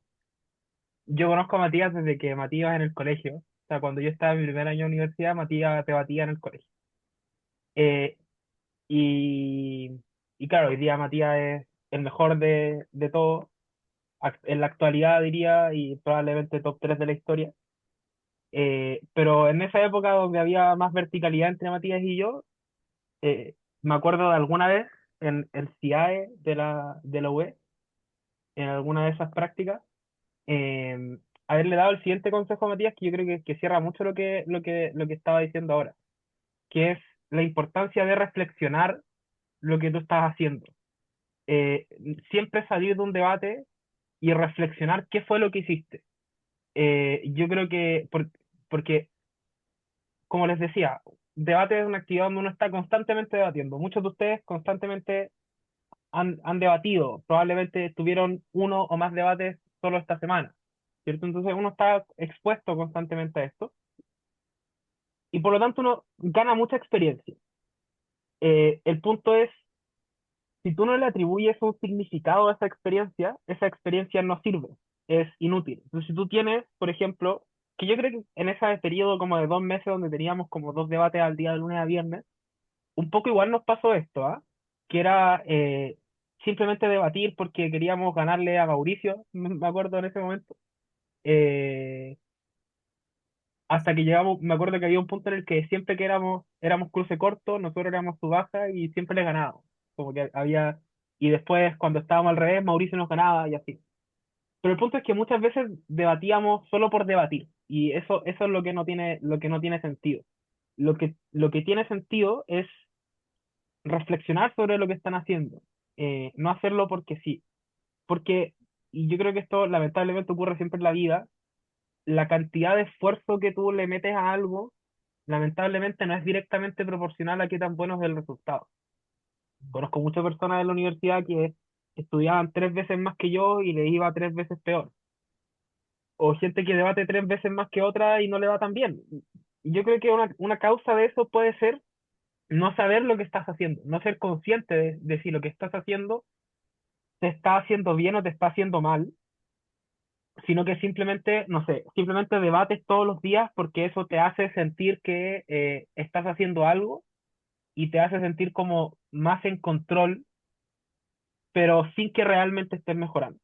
S1: yo conozco a Matías desde que Matías iba en el colegio. O sea, cuando yo estaba en mi primer año de universidad, Matías debatía en el colegio. Eh, y, y claro, hoy día Matías es el mejor de todos. En la actualidad diría, y probablemente top 3 de la historia. Pero en esa época donde había más verticalidad entre Matías y yo, me acuerdo de alguna vez en el CIAE de la UE, en alguna de esas prácticas, eh, haberle dado el siguiente consejo a Matías, que yo creo que cierra mucho lo que estaba diciendo ahora, que es la importancia de reflexionar lo que tú estás haciendo. Eh, Siempre salir de un debate y reflexionar qué fue lo que hiciste. Yo creo que, porque, como les decía, debate es una actividad donde uno está constantemente debatiendo. Muchos de ustedes constantemente han debatido, probablemente tuvieron uno o más debates solo esta semana, ¿cierto? Entonces uno está expuesto constantemente a esto y por lo tanto uno gana mucha experiencia. El punto es, si tú no le atribuyes un significado a esa experiencia no sirve, es inútil. Entonces si tú tienes, por ejemplo, que yo creo que en ese periodo como de 2 meses donde teníamos como 2 debates al día de lunes a viernes, un poco igual nos pasó esto, ¿ah? Que era simplemente debatir porque queríamos ganarle a Mauricio, me acuerdo en ese momento. Eh, Hasta que llegamos, me acuerdo que había un punto en el que siempre que éramos cruce corto, nosotros éramos su baja y siempre le ganábamos. Como que había, y después cuando estábamos al revés, Mauricio nos ganaba y así. Pero el punto es que muchas veces debatíamos solo por debatir, y eso es lo que no tiene sentido. Lo que tiene sentido es reflexionar sobre lo que están haciendo, no hacerlo porque sí, porque, y yo creo que esto lamentablemente ocurre siempre en la vida, la cantidad de esfuerzo que tú le metes a algo, lamentablemente no es directamente proporcional a qué tan bueno es el resultado. Conozco muchas personas en la universidad que estudiaban 3 veces más que yo y les iba 3 veces peor, o gente que debate 3 veces más que otra y no le va tan bien. Y yo creo que una causa de eso puede ser no saber lo que estás haciendo, no ser consciente de si lo que estás haciendo te está haciendo bien o te está haciendo mal, sino que simplemente, no sé, simplemente debates todos los días porque eso te hace sentir que estás haciendo algo y te hace sentir como más en control, pero sin que realmente estés mejorando.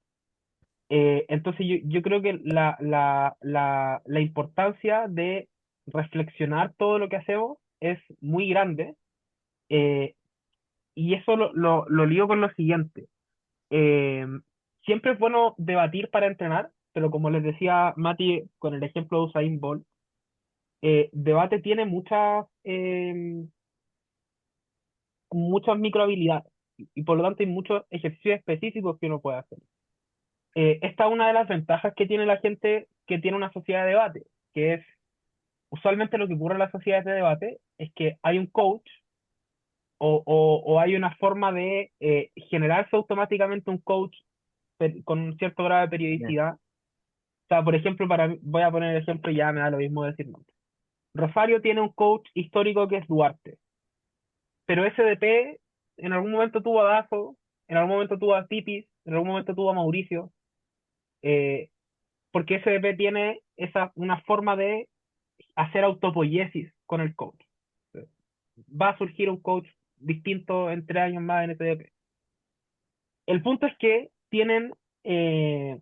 S1: Entonces yo creo que la importancia de reflexionar todo lo que hacemos es muy grande, eh, y eso lo ligo con lo siguiente. Eh, Siempre es bueno debatir para entrenar, pero como les decía Mati con el ejemplo de Usain Bolt, debate tiene muchas microhabilidades y por lo tanto hay muchos ejercicios específicos que uno puede hacer. Esta es una de las ventajas que tiene la gente que tiene una sociedad de debate, que es usualmente lo que ocurre en las sociedades de debate es que hay un coach o hay una forma de generarse automáticamente un coach con un cierto grado de
S2: Ya.
S1: periodicidad. O sea, por ejemplo, voy a poner el ejemplo y ya me da lo mismo decir nombre. Rosario tiene un coach histórico que es Duarte, pero SDP en algún momento tuvo a Dazo, en algún momento tuvo a Tipis, en algún momento tuvo a Mauricio, eh, porque SDP tiene una forma de hacer autopoiesis con el coach. Va a surgir un coach distinto en 3 años más en SDP. El punto es que eh,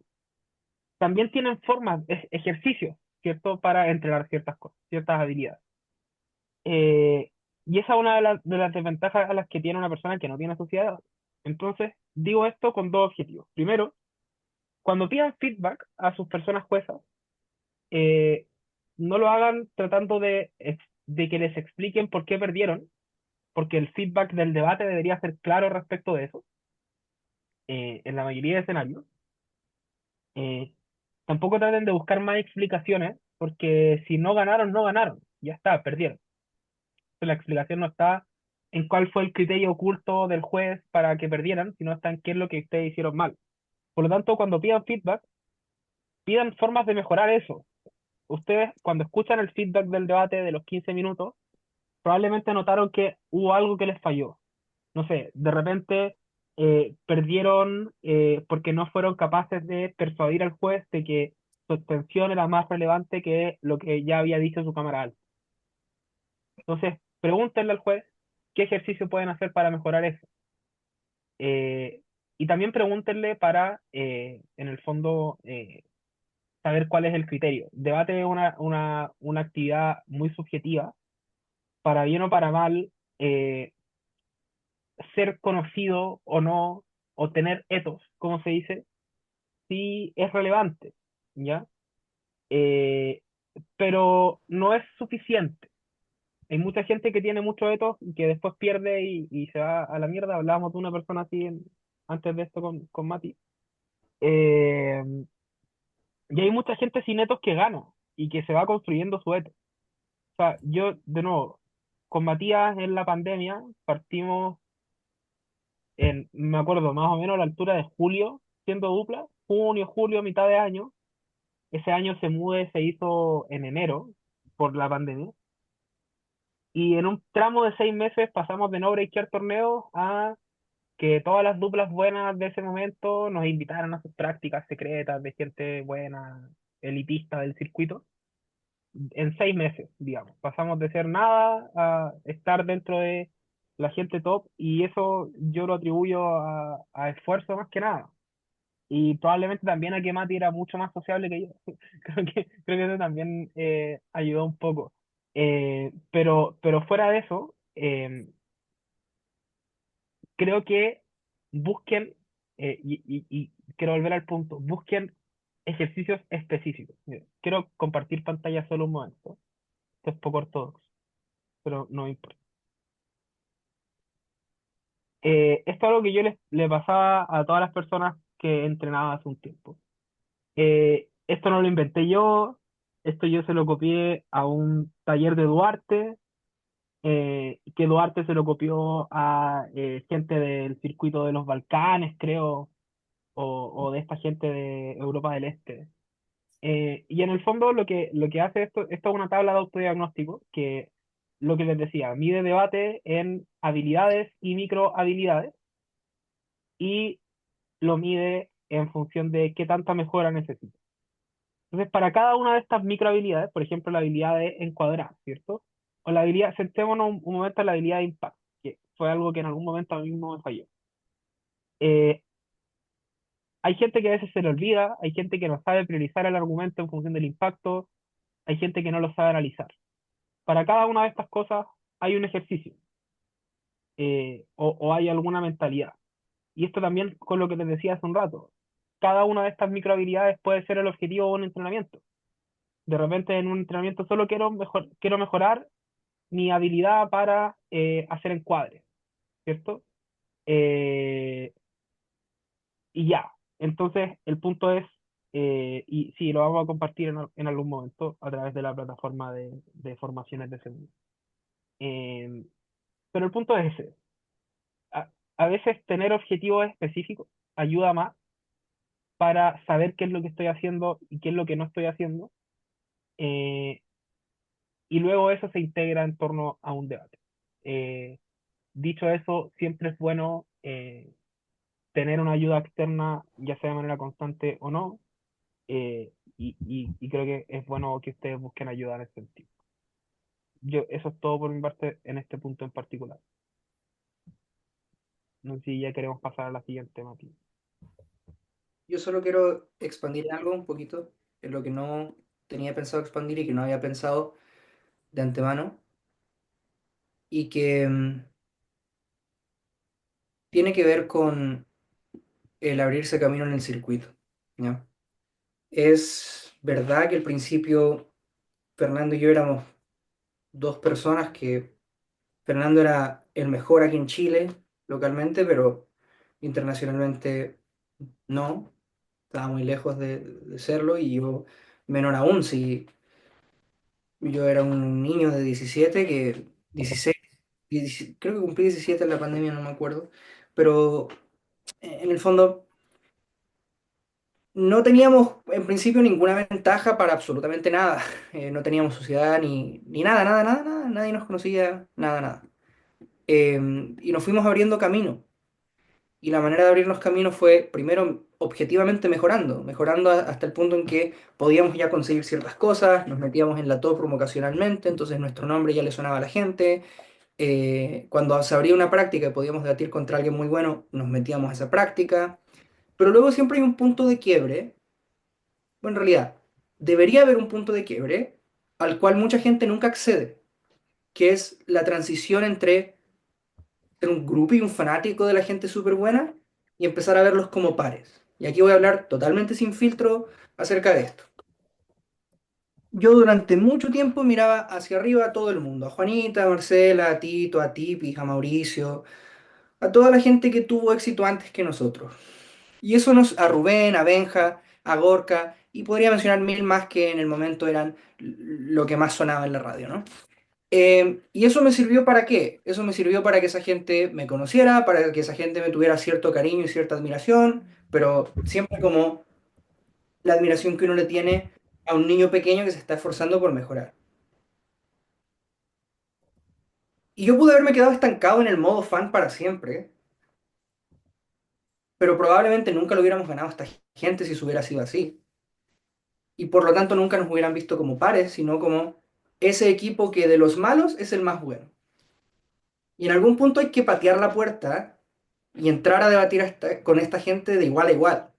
S1: también tienen formas, ejercicios, ¿cierto? Para entrenar ciertas cosas, ciertas habilidades. Eh, y esa es una de las desventajas a las que tiene una persona que no tiene sociedad. Entonces, digo esto con dos objetivos. Primero, cuando pidan feedback a sus personas juezas, eh, no lo hagan tratando de que les expliquen por qué perdieron, porque el feedback del debate debería ser claro respecto de eso, en la mayoría de escenarios. Eh, Tampoco traten de buscar más explicaciones, porque si no ganaron, no ganaron. Ya está, perdieron. La explicación no está en cuál fue el criterio oculto del juez para que perdieran, sino está en qué es lo que ustedes hicieron mal. Por lo tanto, cuando pidan feedback, pidan formas de mejorar eso. Ustedes, cuando escuchan el feedback del debate de los 15 minutos, probablemente notaron que hubo algo que les falló. No sé, de repente perdieron porque no fueron capaces de persuadir al juez de que su extensión era más relevante que lo que ya había dicho su cámara alta. Entonces, pregúntenle al juez qué ejercicio pueden hacer para mejorar eso. Eh, y también pregúntenle para, en el fondo, saber cuál es el criterio. Debate es una actividad muy subjetiva, para bien o para mal, eh, ser conocido o no, o tener etos, como se dice, sí es relevante, ¿ya? Eh, pero no es suficiente. Hay mucha gente que tiene mucho etos y que después pierde y se va a la mierda. Hablábamos de una persona así antes de esto con Mati. Eh, y hay mucha gente sin etos que gana y que se va construyendo su etos. O sea, yo, de nuevo, con Matías en la pandemia partimos me acuerdo, más o menos a la altura de julio, siendo dupla, junio, julio, mitad de año. Ese año se hizo en enero por la pandemia. Y en un tramo de 6 meses pasamos de no breakear torneos a que todas las duplas buenas de ese momento nos invitaran a sus prácticas secretas de gente buena, elitista del circuito. En 6 meses, digamos. Pasamos de ser nada a estar dentro de la gente top y eso yo lo atribuyo a esfuerzo más que nada. Y probablemente también a que Mati era mucho más sociable que yo. Creo que eso también ayudó un poco. Pero fuera de eso, creo que busquen, y quiero volver al punto, busquen ejercicios específicos. Mira, quiero compartir pantalla solo un momento. Esto es poco ortodoxo, pero no me importa. Esto es algo que yo le pasaba a todas las personas que entrenaba hace un tiempo. Esto no lo inventé yo, esto yo se lo copié a un taller de Duarte, que Duarte se lo copió a gente del circuito de los Balcanes, creo, o de esta gente de Europa del Este. Y en el fondo lo que hace esto es una tabla de autodiagnóstico que, lo que les decía, mide debate en habilidades y microhabilidades y lo mide en función de qué tanta mejora necesita. Entonces, para cada una de estas microhabilidades, por ejemplo, la habilidad de encuadrar, ¿cierto? O la habilidad, sentémonos un momento en la habilidad de impacto, que fue algo que en algún momento a mí mismo me falló. Eh, Hay gente que a veces se le olvida, hay gente que no sabe priorizar el argumento en función del impacto, hay gente que no lo sabe analizar. Para cada una de estas cosas hay un ejercicio, o hay alguna mentalidad. Y esto también con lo que te decía hace un rato. Cada una de estas microhabilidades puede ser el objetivo de un entrenamiento. De repente en un entrenamiento solo quiero mejorar mi habilidad para hacer encuadres, ¿cierto? Eh, y ya. Entonces, el punto es, y sí, lo vamos a compartir en algún momento a través de la plataforma de formaciones de segundo. Eh, pero el punto es ese. A veces tener objetivos específicos ayuda más para saber qué es lo que estoy haciendo y qué es lo que no estoy haciendo. eh, y luego eso se integra en torno a un debate. Dicho eso, siempre es bueno tener una ayuda externa, ya sea de manera constante o no, y creo que es bueno que ustedes busquen ayuda en ese sentido. Eso es todo por mi parte en este punto en particular. No sé si ya queremos pasar a la siguiente, Mati.
S2: Yo solo quiero expandir algo un poquito, en lo que no tenía pensado expandir y que no había pensado de antemano, y que tiene que ver con el abrirse camino en el circuito, ¿ya? Es verdad que al principio Fernando y yo éramos dos personas que Fernando era el mejor aquí en Chile, localmente, pero internacionalmente no, estaba muy lejos de serlo y yo menor aún, si yo era un niño de 17 que 16 creo que cumplí 17 en la pandemia, no me acuerdo, pero en el fondo no teníamos en principio ninguna ventaja para absolutamente nada. No teníamos sociedad ni nada, nada, nada, nada, nadie nos conocía, nada, nada. Y nos fuimos abriendo camino. Y la manera de abrirnos camino fue, primero, objetivamente mejorando, mejorando hasta el punto en que podíamos ya conseguir ciertas cosas, nos metíamos en la top room ocasionalmente, entonces nuestro nombre ya le sonaba a la gente. Cuando se abría una práctica y podíamos debatir contra alguien muy bueno, nos metíamos a esa práctica. Pero luego siempre hay un punto de quiebre. Bueno, en realidad, debería haber un punto de quiebre al cual mucha gente nunca accede, que es la transición entre ser un grupo y un fanático de la gente súper buena y empezar a verlos como pares. Y aquí voy a hablar totalmente sin filtro acerca de esto. Yo durante mucho tiempo miraba hacia arriba a todo el mundo, a Juanita, a Marcela, a Tito, a Tipi, a Mauricio, a toda la gente que tuvo éxito antes que nosotros. Y eso nos, a Rubén, a Benja, a Gorka, y podría mencionar mil más que en el momento eran lo que más sonaba en la radio, ¿no? ¿Y eso me sirvió para qué? Eso me sirvió para que esa gente me conociera, para que esa gente me tuviera cierto cariño y cierta admiración, pero siempre como la admiración que uno le tiene a un niño pequeño que se está esforzando por mejorar. Y yo pude haberme quedado estancado en el modo fan para siempre, pero probablemente nunca lo hubiéramos ganado a esta gente si eso hubiera sido así. Y por lo tanto nunca nos hubieran visto como pares, sino como ese equipo que de los malos es el más bueno. Y en algún punto hay que patear la puerta y entrar a debatir con esta gente de igual a igual.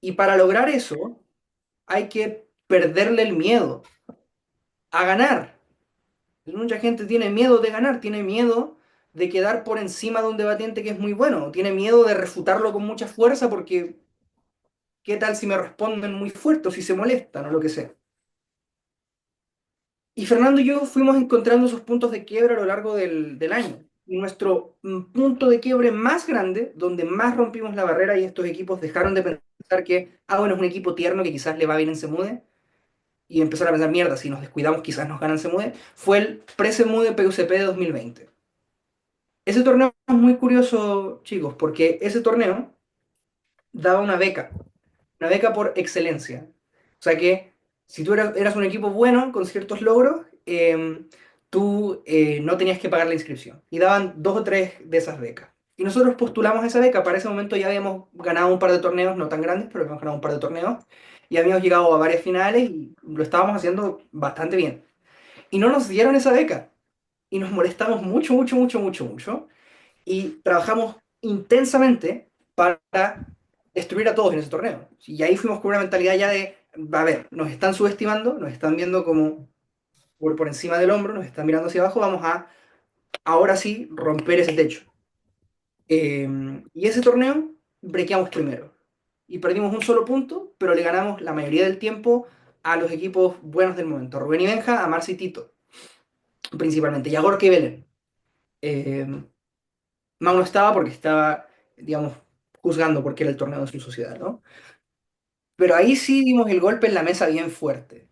S2: Y para lograr eso hay que perderle el miedo a ganar. Mucha gente tiene miedo de ganar, tiene miedo de quedar por encima de un debatiente que es muy bueno, tiene miedo de refutarlo con mucha fuerza porque ¿qué tal si me responden muy fuerte o si se molestan o lo que sea? Y Fernando y yo fuimos encontrando esos puntos de quiebra a lo largo del año. Y nuestro punto de quiebre más grande, donde más rompimos la barrera y estos equipos dejaron de pensar que, bueno, es un equipo tierno que quizás le va bien en Semude, y empezaron a pensar, mierda, si nos descuidamos quizás nos ganan Semude, fue el pre-Semude PUCP de 2020. Ese torneo es muy curioso, chicos, porque ese torneo daba una beca por excelencia. O sea que si tú eras un equipo bueno con ciertos logros, tú no tenías que pagar la inscripción. Y daban dos o tres de esas becas. Y nosotros postulamos esa beca. Para ese momento ya habíamos ganado un par de torneos, no tan grandes, pero habíamos ganado un par de torneos. Y habíamos llegado a varias finales y lo estábamos haciendo bastante bien. Y no nos dieron esa beca. Y nos molestamos mucho, mucho, mucho, mucho, mucho y trabajamos intensamente para destruir a todos en ese torneo. Y ahí fuimos con una mentalidad ya de, a ver, nos están subestimando, nos están viendo como por encima del hombro, nos están mirando hacia abajo, vamos a ahora sí romper ese techo. Y ese torneo brequeamos primero. Y perdimos un solo punto, pero le ganamos la mayoría del tiempo a los equipos buenos del momento. A Rubén y Benja, a Marci y Tito, principalmente. Y a Gorka y Belén. Eh, Mau no estaba porque estaba, digamos, juzgando porque era el torneo de su sociedad, ¿no? Pero ahí sí dimos el golpe en la mesa bien fuerte.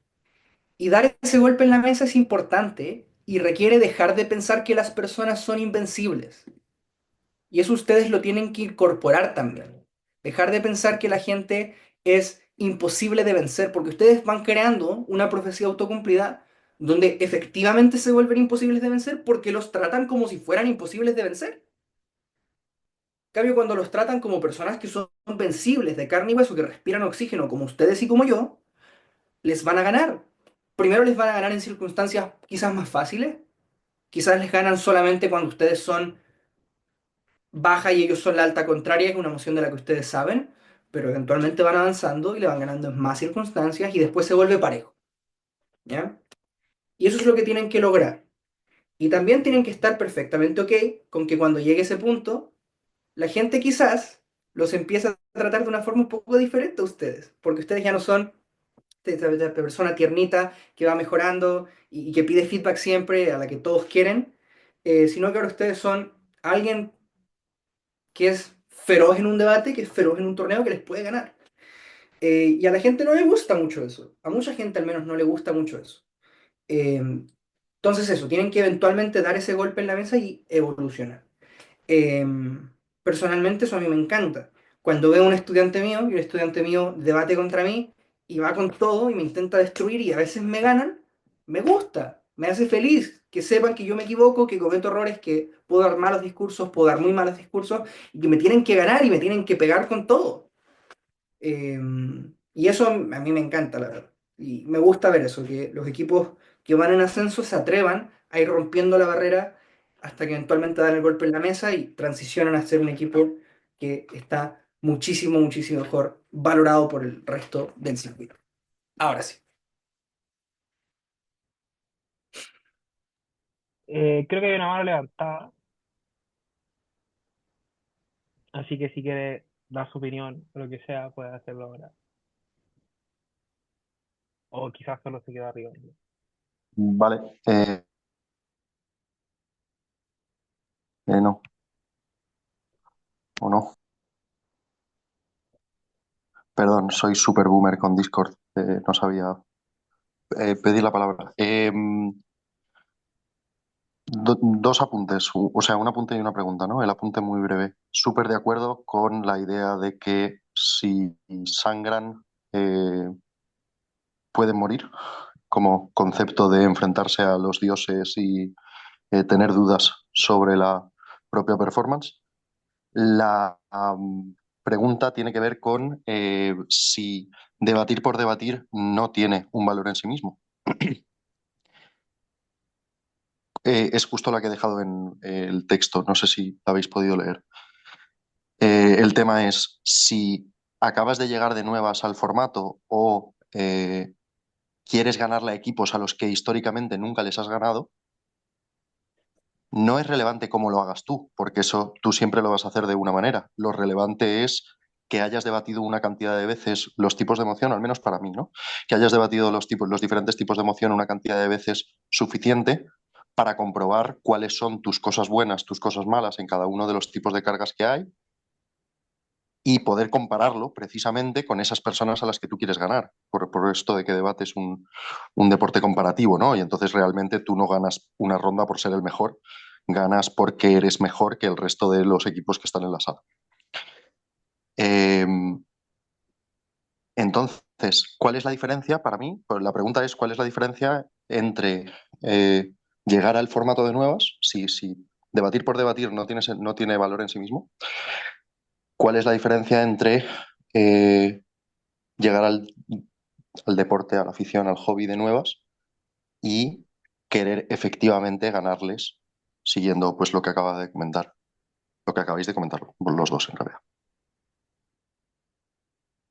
S2: Y dar ese golpe en la mesa es importante y requiere dejar de pensar que las personas son invencibles. Y eso ustedes lo tienen que incorporar también. Dejar de pensar que la gente es imposible de vencer, porque ustedes van creando una profecía autocumplida donde efectivamente se vuelven imposibles de vencer porque los tratan como si fueran imposibles de vencer. En cambio, cuando los tratan como personas que son vencibles, de carne y hueso, que respiran oxígeno, como ustedes y como yo, les van a ganar. Primero les van a ganar en circunstancias quizás más fáciles, quizás les ganan solamente cuando ustedes son baja y ellos son la alta contraria, que es una emoción de la que ustedes saben, pero eventualmente van avanzando y le van ganando en más circunstancias y después se vuelve parejo, ¿ya? Y eso es lo que tienen que lograr. Y también tienen que estar perfectamente ok con que cuando llegue ese punto, la gente quizás los empieza a tratar de una forma un poco diferente a ustedes, porque ustedes ya no son esta persona tiernita que va mejorando y que pide feedback siempre, a la que todos quieren, sino que ahora ustedes son alguien que es feroz en un debate, que es feroz en un torneo que les puede ganar. Y a la gente no le gusta mucho eso. A mucha gente al menos no le gusta mucho eso. Eh, entonces eso, tienen que eventualmente dar ese golpe en la mesa y evolucionar. Eh, Personalmente eso a mí me encanta. Cuando veo a un estudiante mío y un estudiante mío debate contra mí y va con todo y me intenta destruir y a veces me ganan, me gusta, me hace feliz que sepan que yo me equivoco, que cometo errores, que puedo dar malos discursos, puedo dar muy malos discursos y que me tienen que ganar y me tienen que pegar con todo. Eh, y eso a mí me encanta, la verdad. Y me gusta ver eso, que los equipos que van en ascenso se atrevan a ir rompiendo la barrera hasta que eventualmente dan el golpe en la mesa y transicionan a ser un equipo que está muchísimo, muchísimo mejor valorado por el resto del circuito. Ahora sí.
S1: Creo que hay una mano levantada, así que si quiere dar su opinión o lo que sea, puede hacerlo ahora. O quizás solo se queda arriba.
S3: Vale, no, o no. Perdón, soy super boomer con Discord. No sabía pedir la palabra. Dos apuntes, o sea, un apunte y una pregunta, ¿no? El apunte muy breve. Súper de acuerdo con la idea de que si sangran, eh, pueden morir, como concepto de enfrentarse a los dioses y tener dudas sobre la propia performance. La pregunta tiene que ver con si debatir por debatir no tiene un valor en sí mismo. Es justo la que he dejado en el texto, no sé si la habéis podido leer. El tema es si acabas de llegar de nuevas al formato o quieres ganarle a equipos a los que históricamente nunca les has ganado, no es relevante cómo lo hagas tú, porque eso tú siempre lo vas a hacer de una manera. Lo relevante es que hayas debatido una cantidad de veces los tipos de emoción, al menos para mí, ¿no? Que hayas debatido los tipos, los diferentes tipos de emoción una cantidad de veces suficiente para comprobar cuáles son tus cosas buenas, tus cosas malas en cada uno de los tipos de cargas que hay y poder compararlo precisamente con esas personas a las que tú quieres ganar. Por esto de que debate es un deporte comparativo, ¿no? Y entonces realmente tú no ganas una ronda por ser el mejor, ganas porque eres mejor que el resto de los equipos que están en la sala. Eh, entonces, ¿cuál es la diferencia para mí? Pues la pregunta es, ¿cuál es la diferencia entre llegar al formato de nuevas, si debatir por debatir no tiene valor en sí mismo? ¿Cuál es la diferencia entre llegar al deporte, a la afición, al hobby de nuevas y querer efectivamente ganarles siguiendo pues lo que acaba de comentar, lo que acabáis de comentar, los dos en realidad?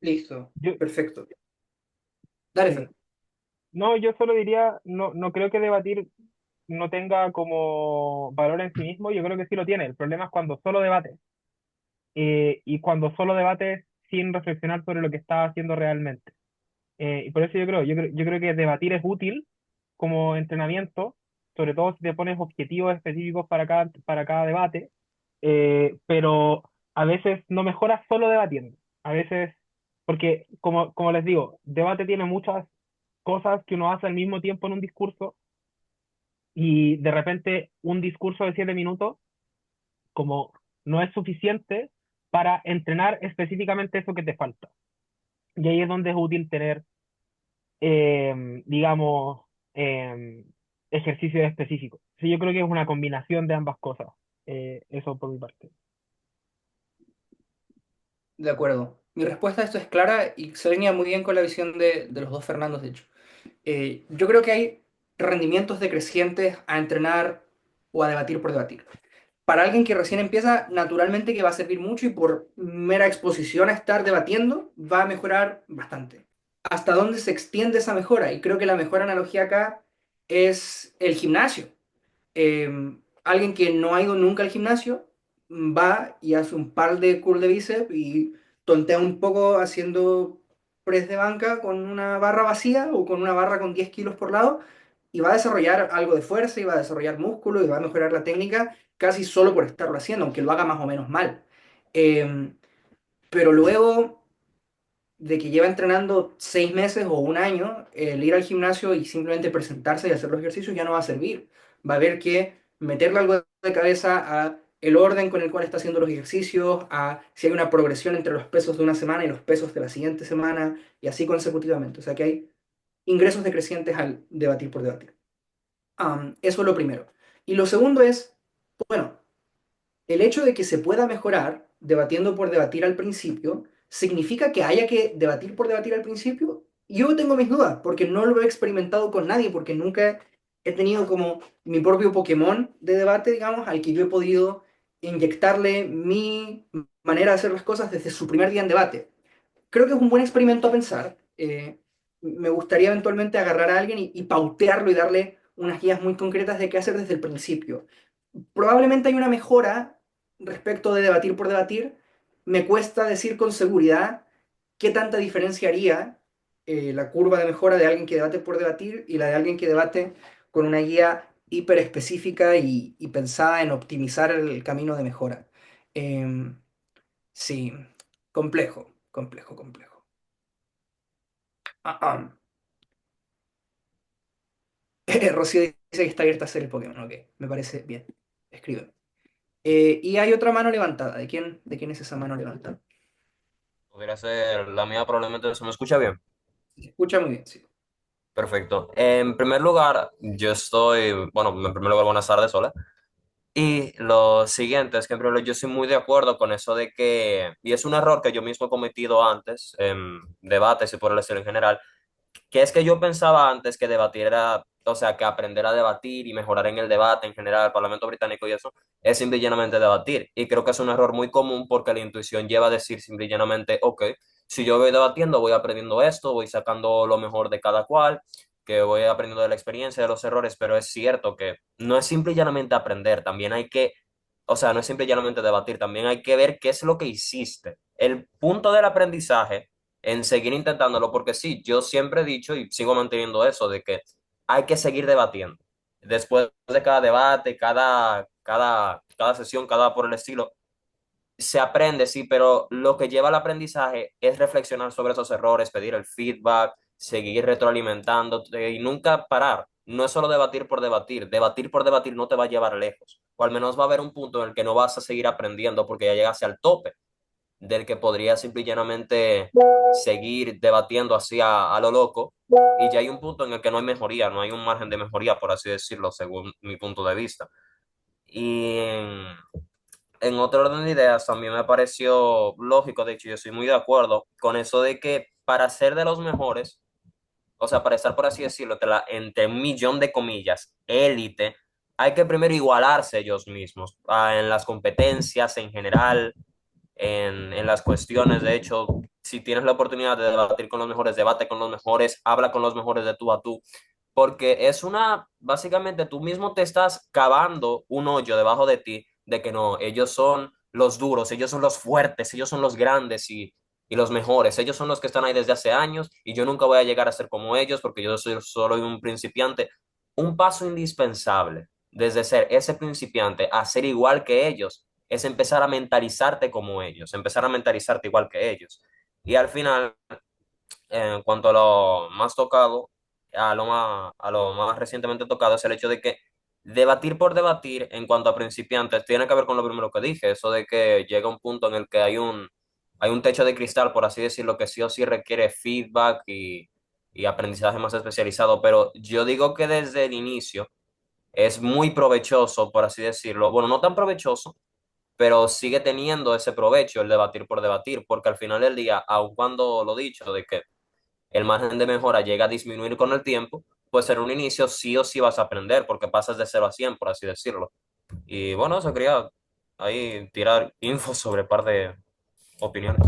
S2: Listo.
S1: Yo,
S2: Perfecto. Dale,
S1: sí.
S2: Fer.
S1: No, yo solo diría, no creo que debatir no tenga como valor en sí mismo, yo creo que sí lo tiene. El problema es cuando solo debates y cuando solo debates sin reflexionar sobre lo que estás haciendo realmente. Y por eso yo creo que debatir es útil como entrenamiento, sobre todo si te pones objetivos específicos para cada debate, pero a veces no mejoras solo debatiendo. A veces, porque como les digo, debate tiene muchas cosas que uno hace al mismo tiempo en un discurso y de repente un discurso de 7 minutos como no es suficiente para entrenar específicamente eso que te falta. Y ahí es donde es útil tener, digamos, eh, ejercicios específicos. Sí, yo creo que es una combinación de ambas cosas. Eso por mi parte.
S2: De acuerdo. Mi respuesta a esto es clara y se alinea muy bien con la visión de los dos Fernandos, de hecho. Yo creo que hay rendimientos decrecientes a entrenar o a debatir por debatir. Para alguien que recién empieza, naturalmente que va a servir mucho y por mera exposición a estar debatiendo, va a mejorar bastante. ¿Hasta dónde se extiende esa mejora? Y creo que la mejor analogía acá es el gimnasio. Alguien que no ha ido nunca al gimnasio va y hace un par de curls de bíceps y tontea un poco haciendo press de banca con una barra vacía o con una barra con 10 kilos por lado y va a desarrollar algo de fuerza y va a desarrollar músculo y va a mejorar la técnica casi solo por estarlo haciendo, aunque lo haga más o menos mal. Eh, pero luego de que lleva entrenando 6 meses o un año, el ir al gimnasio y simplemente presentarse y hacer los ejercicios ya no va a servir. Va a haber que meterle algo de cabeza a el orden con el cual está haciendo los ejercicios, a si hay una progresión entre los pesos de una semana y los pesos de la siguiente semana, y así consecutivamente. O sea que hay ingresos decrecientes al debatir por debatir. Eso es lo primero. Y lo segundo es, bueno, el hecho de que se pueda mejorar debatiendo por debatir al principio, ¿significa que haya que debatir por debatir al principio? Yo tengo mis dudas, porque no lo he experimentado con nadie, porque nunca he tenido como mi propio Pokémon de debate, digamos, al que yo he podido inyectarle mi manera de hacer las cosas desde su primer día en debate. Creo que es un buen experimento a pensar. Me gustaría eventualmente agarrar a alguien y pautearlo y darle unas guías muy concretas de qué hacer desde el principio. Probablemente hay una mejora respecto de debatir por debatir. Me cuesta decir con seguridad qué tanta diferencia haría la curva de mejora de alguien que debate por debatir y la de alguien que debate con una guía hiper específica y pensada en optimizar el camino de mejora. Em, sí, complejo, complejo, complejo. Ah, ah. Rocío dice que está abierta a hacer el Pokémon. Ok, me parece bien. Escribe. Y hay otra mano levantada. ¿De quién es esa mano levantada?
S4: Podría ser la mía, probablemente se me escucha bien.
S2: Se escucha muy bien, sí.
S4: Perfecto. En primer lugar, yo estoy, bueno, en primer lugar, buenas tardes, hola. Y lo siguiente es que, en primer lugar, yo estoy muy de acuerdo con eso de que, y es un error que yo mismo he cometido antes en debates y por el estilo en general, que es que yo pensaba antes que debatir era, o sea, que aprender a debatir y mejorar en el debate en general, el Parlamento británico y eso, es simple y llanamente debatir. Y creo que es un error muy común porque la intuición lleva a decir simple y llanamente, ok, si yo voy debatiendo, voy aprendiendo esto, voy sacando lo mejor de cada cual, que voy aprendiendo de la experiencia, de los errores, pero es cierto que no es simple y llanamente aprender, también hay que, o sea, no es simple y llanamente debatir, también hay que ver qué es lo que hiciste. El punto del aprendizaje en seguir intentándolo, porque sí, yo siempre he dicho y sigo manteniendo eso, de que hay que seguir debatiendo. Después de cada debate, cada sesión, cada por el estilo, se aprende, sí, pero lo que lleva al aprendizaje es reflexionar sobre esos errores, pedir el feedback, seguir retroalimentándote y nunca parar. No es solo debatir por debatir no te va a llevar lejos, o al menos va a haber un punto en el que no vas a seguir aprendiendo porque ya llegaste al tope del que podría simple y llanamente seguir debatiendo así a lo loco, y ya hay un punto en el que no hay mejoría, no hay un margen de mejoría, por así decirlo, según mi punto de vista. Y en otro orden de ideas, también me pareció lógico, de hecho, yo estoy muy de acuerdo con eso de que para ser de los mejores, o sea, para estar, por así decirlo, entre un millón de comillas, élite, hay que primero igualarse ellos mismos en las competencias en general, en las cuestiones. De hecho, si tienes la oportunidad de debatir con los mejores, debate con los mejores, habla con los mejores de tú a tú, porque es básicamente tú mismo te estás cavando un hoyo debajo de ti, de que no, ellos son los duros, ellos son los fuertes, ellos son los grandes y los mejores, ellos son los que están ahí desde hace años y yo nunca voy a llegar a ser como ellos porque yo soy solo un principiante. Un paso indispensable desde ser ese principiante a ser igual que ellos es empezar a mentalizarte como ellos, empezar a mentalizarte igual que ellos. Y al final, en cuanto a lo más tocado, a lo más recientemente tocado, es el hecho de que debatir por debatir en cuanto a principiantes tiene que ver con lo primero que dije, eso de que llega un punto en el que hay un techo de cristal, por así decirlo, que sí o sí requiere feedback y aprendizaje más especializado, pero yo digo que desde el inicio es muy provechoso, por así decirlo, bueno, no tan provechoso, pero sigue teniendo ese provecho el debatir por debatir, porque al final del día, aun cuando lo dicho de que el margen de mejora llega a disminuir con el tiempo, pues en un inicio sí o sí vas a aprender, porque pasas de 0 a 100 por así decirlo. Y bueno, eso quería ahí tirar info sobre un par de opiniones.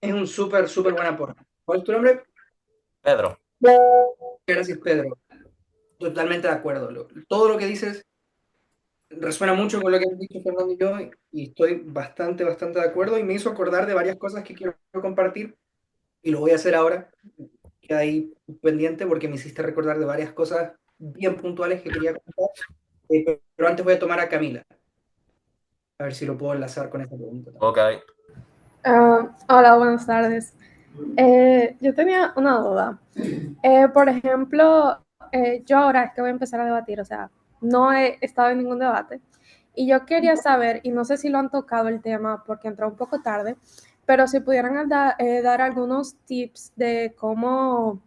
S2: Es un súper, súper buen aporte. ¿Cuál es tu nombre?
S4: Pedro,
S2: Gracias, Pedro. Totalmente de acuerdo. Todo lo que dices resuena mucho con lo que han dicho Fernando y yo, y estoy bastante, bastante de acuerdo, y me hizo acordar de varias cosas que quiero compartir, y lo voy a hacer ahora. Queda ahí pendiente porque me hiciste recordar de varias cosas bien puntuales que quería contar. Pero antes voy a tomar a Camila, a ver si lo puedo enlazar con esa pregunta también.
S4: ok,
S5: Hola, buenas tardes. Yo tenía una duda. Por ejemplo, yo ahora es que voy a empezar a debatir, o sea, no he estado en ningún debate. Y yo quería saber, y no sé si lo han tocado el tema porque entró un poco tarde, pero si pudieran dar algunos tips de cómo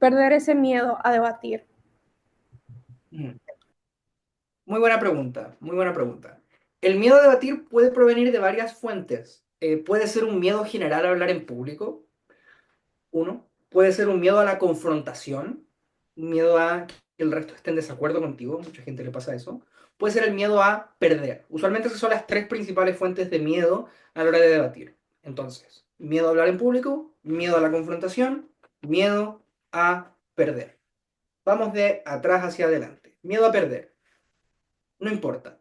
S5: perder ese miedo a debatir.
S2: Mm. Muy buena pregunta, muy buena pregunta. El miedo a debatir puede provenir de varias fuentes. Puede ser un miedo general a hablar en público, uno. Puede ser un miedo a la confrontación, un miedo a que el resto esté en desacuerdo contigo, mucha gente le pasa eso. Puede ser el miedo a perder. Usualmente esas son las tres principales fuentes de miedo a la hora de debatir. Entonces, miedo a hablar en público, miedo a la confrontación, miedo a perder. Vamos de atrás hacia adelante. Miedo a perder. No importa.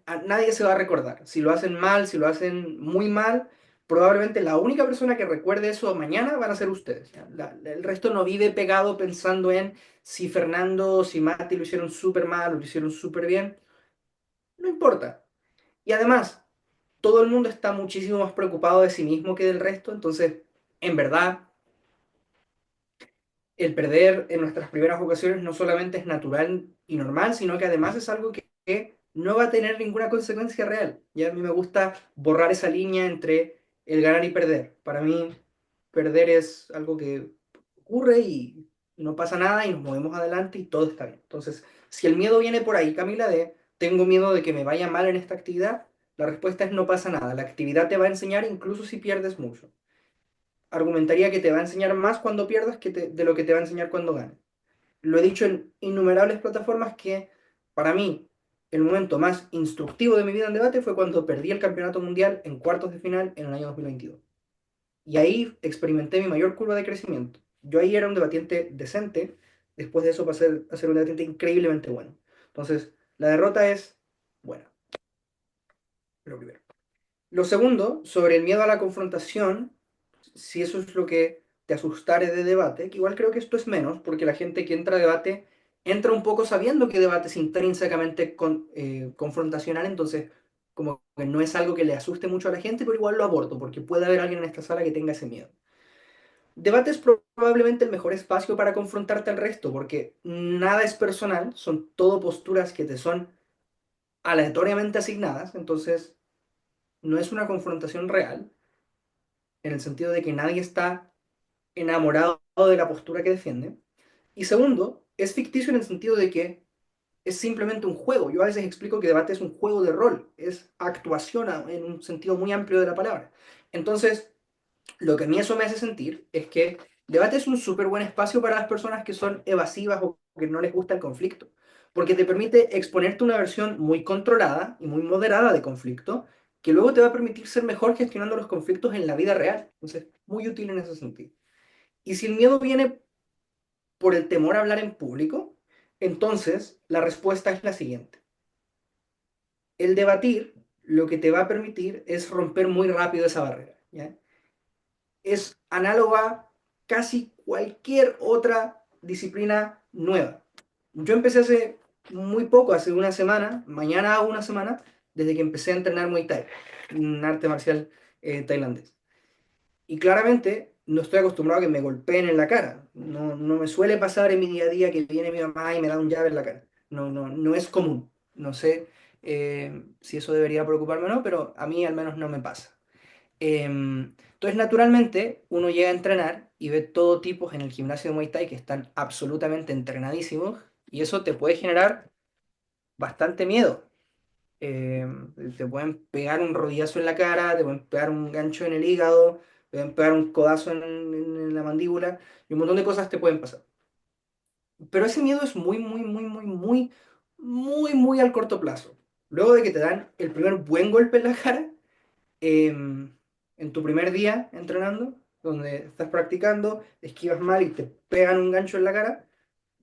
S2: A nadie se va a recordar. Si lo hacen mal, si lo hacen muy mal, probablemente la única persona que recuerde eso mañana van a ser ustedes. ¿Ya? El resto no vive pegado pensando en si Fernando o si Mati lo hicieron súper mal o lo hicieron súper bien. No importa. Y además, todo el mundo está muchísimo más preocupado de sí mismo que del resto. Entonces, en verdad, el perder en nuestras primeras ocasiones no solamente es natural y normal, sino que además es algo que no va a tener ninguna consecuencia real. Ya a mí me gusta borrar esa línea entre el ganar y perder. Para mí, perder es algo que ocurre y no pasa nada y nos movemos adelante y todo está bien. Entonces, si el miedo viene por ahí, Camila, de tengo miedo de que me vaya mal en esta actividad, la respuesta es no pasa nada. La actividad te va a enseñar incluso si pierdes mucho. Argumentaría que te va a enseñar más cuando pierdas de lo que te va a enseñar cuando ganes. Lo he dicho en innumerables plataformas que para mí el momento más instructivo de mi vida en debate fue cuando perdí el campeonato mundial en cuartos de final en el año 2022. Y ahí experimenté mi mayor curva de crecimiento. Yo ahí era un debatiente decente, después de eso pasé a ser un debatiente increíblemente bueno. Entonces, la derrota es buena, lo primero. Lo segundo, sobre el miedo a la confrontación, si eso es lo que te asustare de debate, que igual creo que esto es menos, porque la gente que entra a debate entra un poco sabiendo que debate es intrínsecamente confrontacional, entonces como que no es algo que le asuste mucho a la gente, pero igual lo abordo, porque puede haber alguien en esta sala que tenga ese miedo. Debate es probablemente el mejor espacio para confrontarte al resto, porque nada es personal, son todo posturas que te son aleatoriamente asignadas, entonces no es una confrontación real, en el sentido de que nadie está enamorado de la postura que defiende. Y segundo, es ficticio en el sentido de que es simplemente un juego. Yo a veces explico que debate es un juego de rol, es actuación en un sentido muy amplio de la palabra. Entonces, lo que a mí eso me hace sentir es que debate es un súper buen espacio para las personas que son evasivas o que no les gusta el conflicto, porque te permite exponerte una versión muy controlada y muy moderada de conflicto, que luego te va a permitir ser mejor gestionando los conflictos en la vida real. Entonces, muy útil en ese sentido. Y si el miedo viene por el temor a hablar en público, entonces la respuesta es la siguiente. El debatir lo que te va a permitir es romper muy rápido esa barrera. ¿Ya? Es análoga a casi cualquier otra disciplina nueva. Yo empecé hace muy poco, hace una semana, mañana hago una semana, desde que empecé a entrenar Muay Thai, un arte marcial tailandés. Y claramente no estoy acostumbrado a que me golpeen en la cara. No, no me suele pasar en mi día a día que viene mi mamá y me da un llave en la cara. No, no, no es común. No sé si eso debería preocuparme o no, pero a mí al menos no me pasa. Entonces, naturalmente, uno llega a entrenar y ve todo tipos en el gimnasio de Muay Thai que están absolutamente entrenadísimos y eso te puede generar bastante miedo. eh, te pueden pegar un rodillazo en la cara, te pueden pegar un gancho en el hígado, te pueden pegar un codazo en la mandíbula, y un montón de cosas te pueden pasar. Pero ese miedo es muy al corto plazo. Luego de que te dan el primer buen golpe en la cara, en tu primer día entrenando, donde estás practicando, esquivas mal y te pegan un gancho en la cara,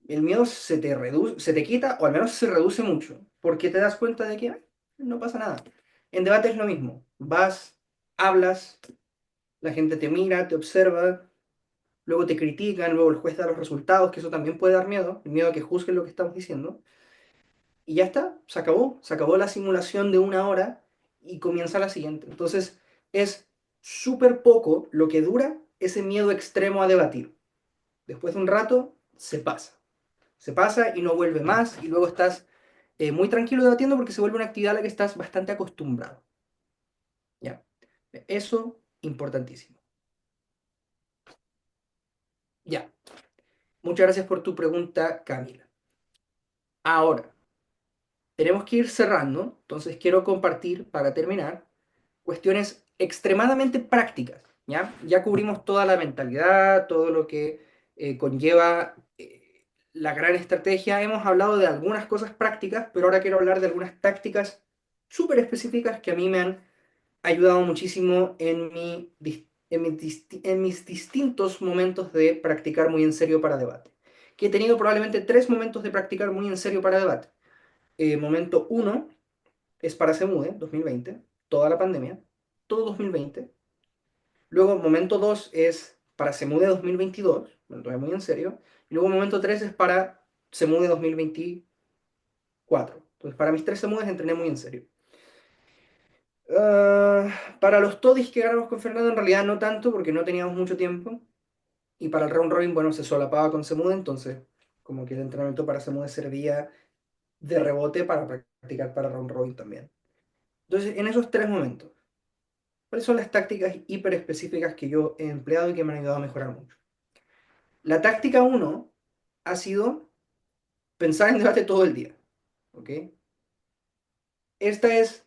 S2: el miedo se te reduce, se te quita o al menos se reduce mucho, porque te das cuenta de que no pasa nada. En debate es lo mismo. Vas, hablas, la gente te mira, te observa, luego te critican, luego el juez da los resultados, que eso también puede dar miedo, el miedo a que juzguen lo que estamos diciendo. Y ya está, se acabó la simulación de una hora y comienza la siguiente. Entonces es súper poco lo que dura ese miedo extremo a debatir. Después de un rato se pasa y no vuelve más y luego estás muy tranquilo debatiendo porque se vuelve una actividad a la que estás bastante acostumbrado. ¿Ya? Eso, importantísimo. Ya. Muchas gracias por tu pregunta, Camila. Ahora, tenemos que ir cerrando, entonces quiero compartir para terminar cuestiones extremadamente prácticas, ¿ya? Ya cubrimos toda la mentalidad, todo lo que conlleva la gran estrategia, hemos hablado de algunas cosas prácticas, pero ahora quiero hablar de algunas tácticas súper específicas que a mí me han ayudado muchísimo en mis distintos momentos de practicar muy en serio para debate. Que he tenido probablemente tres momentos de practicar muy en serio para debate. Momento uno es para Semude, 2020, toda la pandemia, todo 2020. Luego, momento 2 es para Semude 2022, me lo tomé muy en serio. Y luego, momento 3 es para Semude 2024. Entonces, para mis tres Semudes entrené muy en serio. Para los todis que ganamos con Fernando, en realidad no tanto, porque no teníamos mucho tiempo. Y para el round robin, bueno, se solapaba con Semude, entonces, como que el entrenamiento para Semude servía de rebote para practicar para round robin también. Entonces, en esos tres momentos, ¿cuáles son las tácticas hiper específicas que yo he empleado y que me han ayudado a mejorar mucho? La táctica uno ha sido pensar en debate todo el día. ¿Ok? Esta es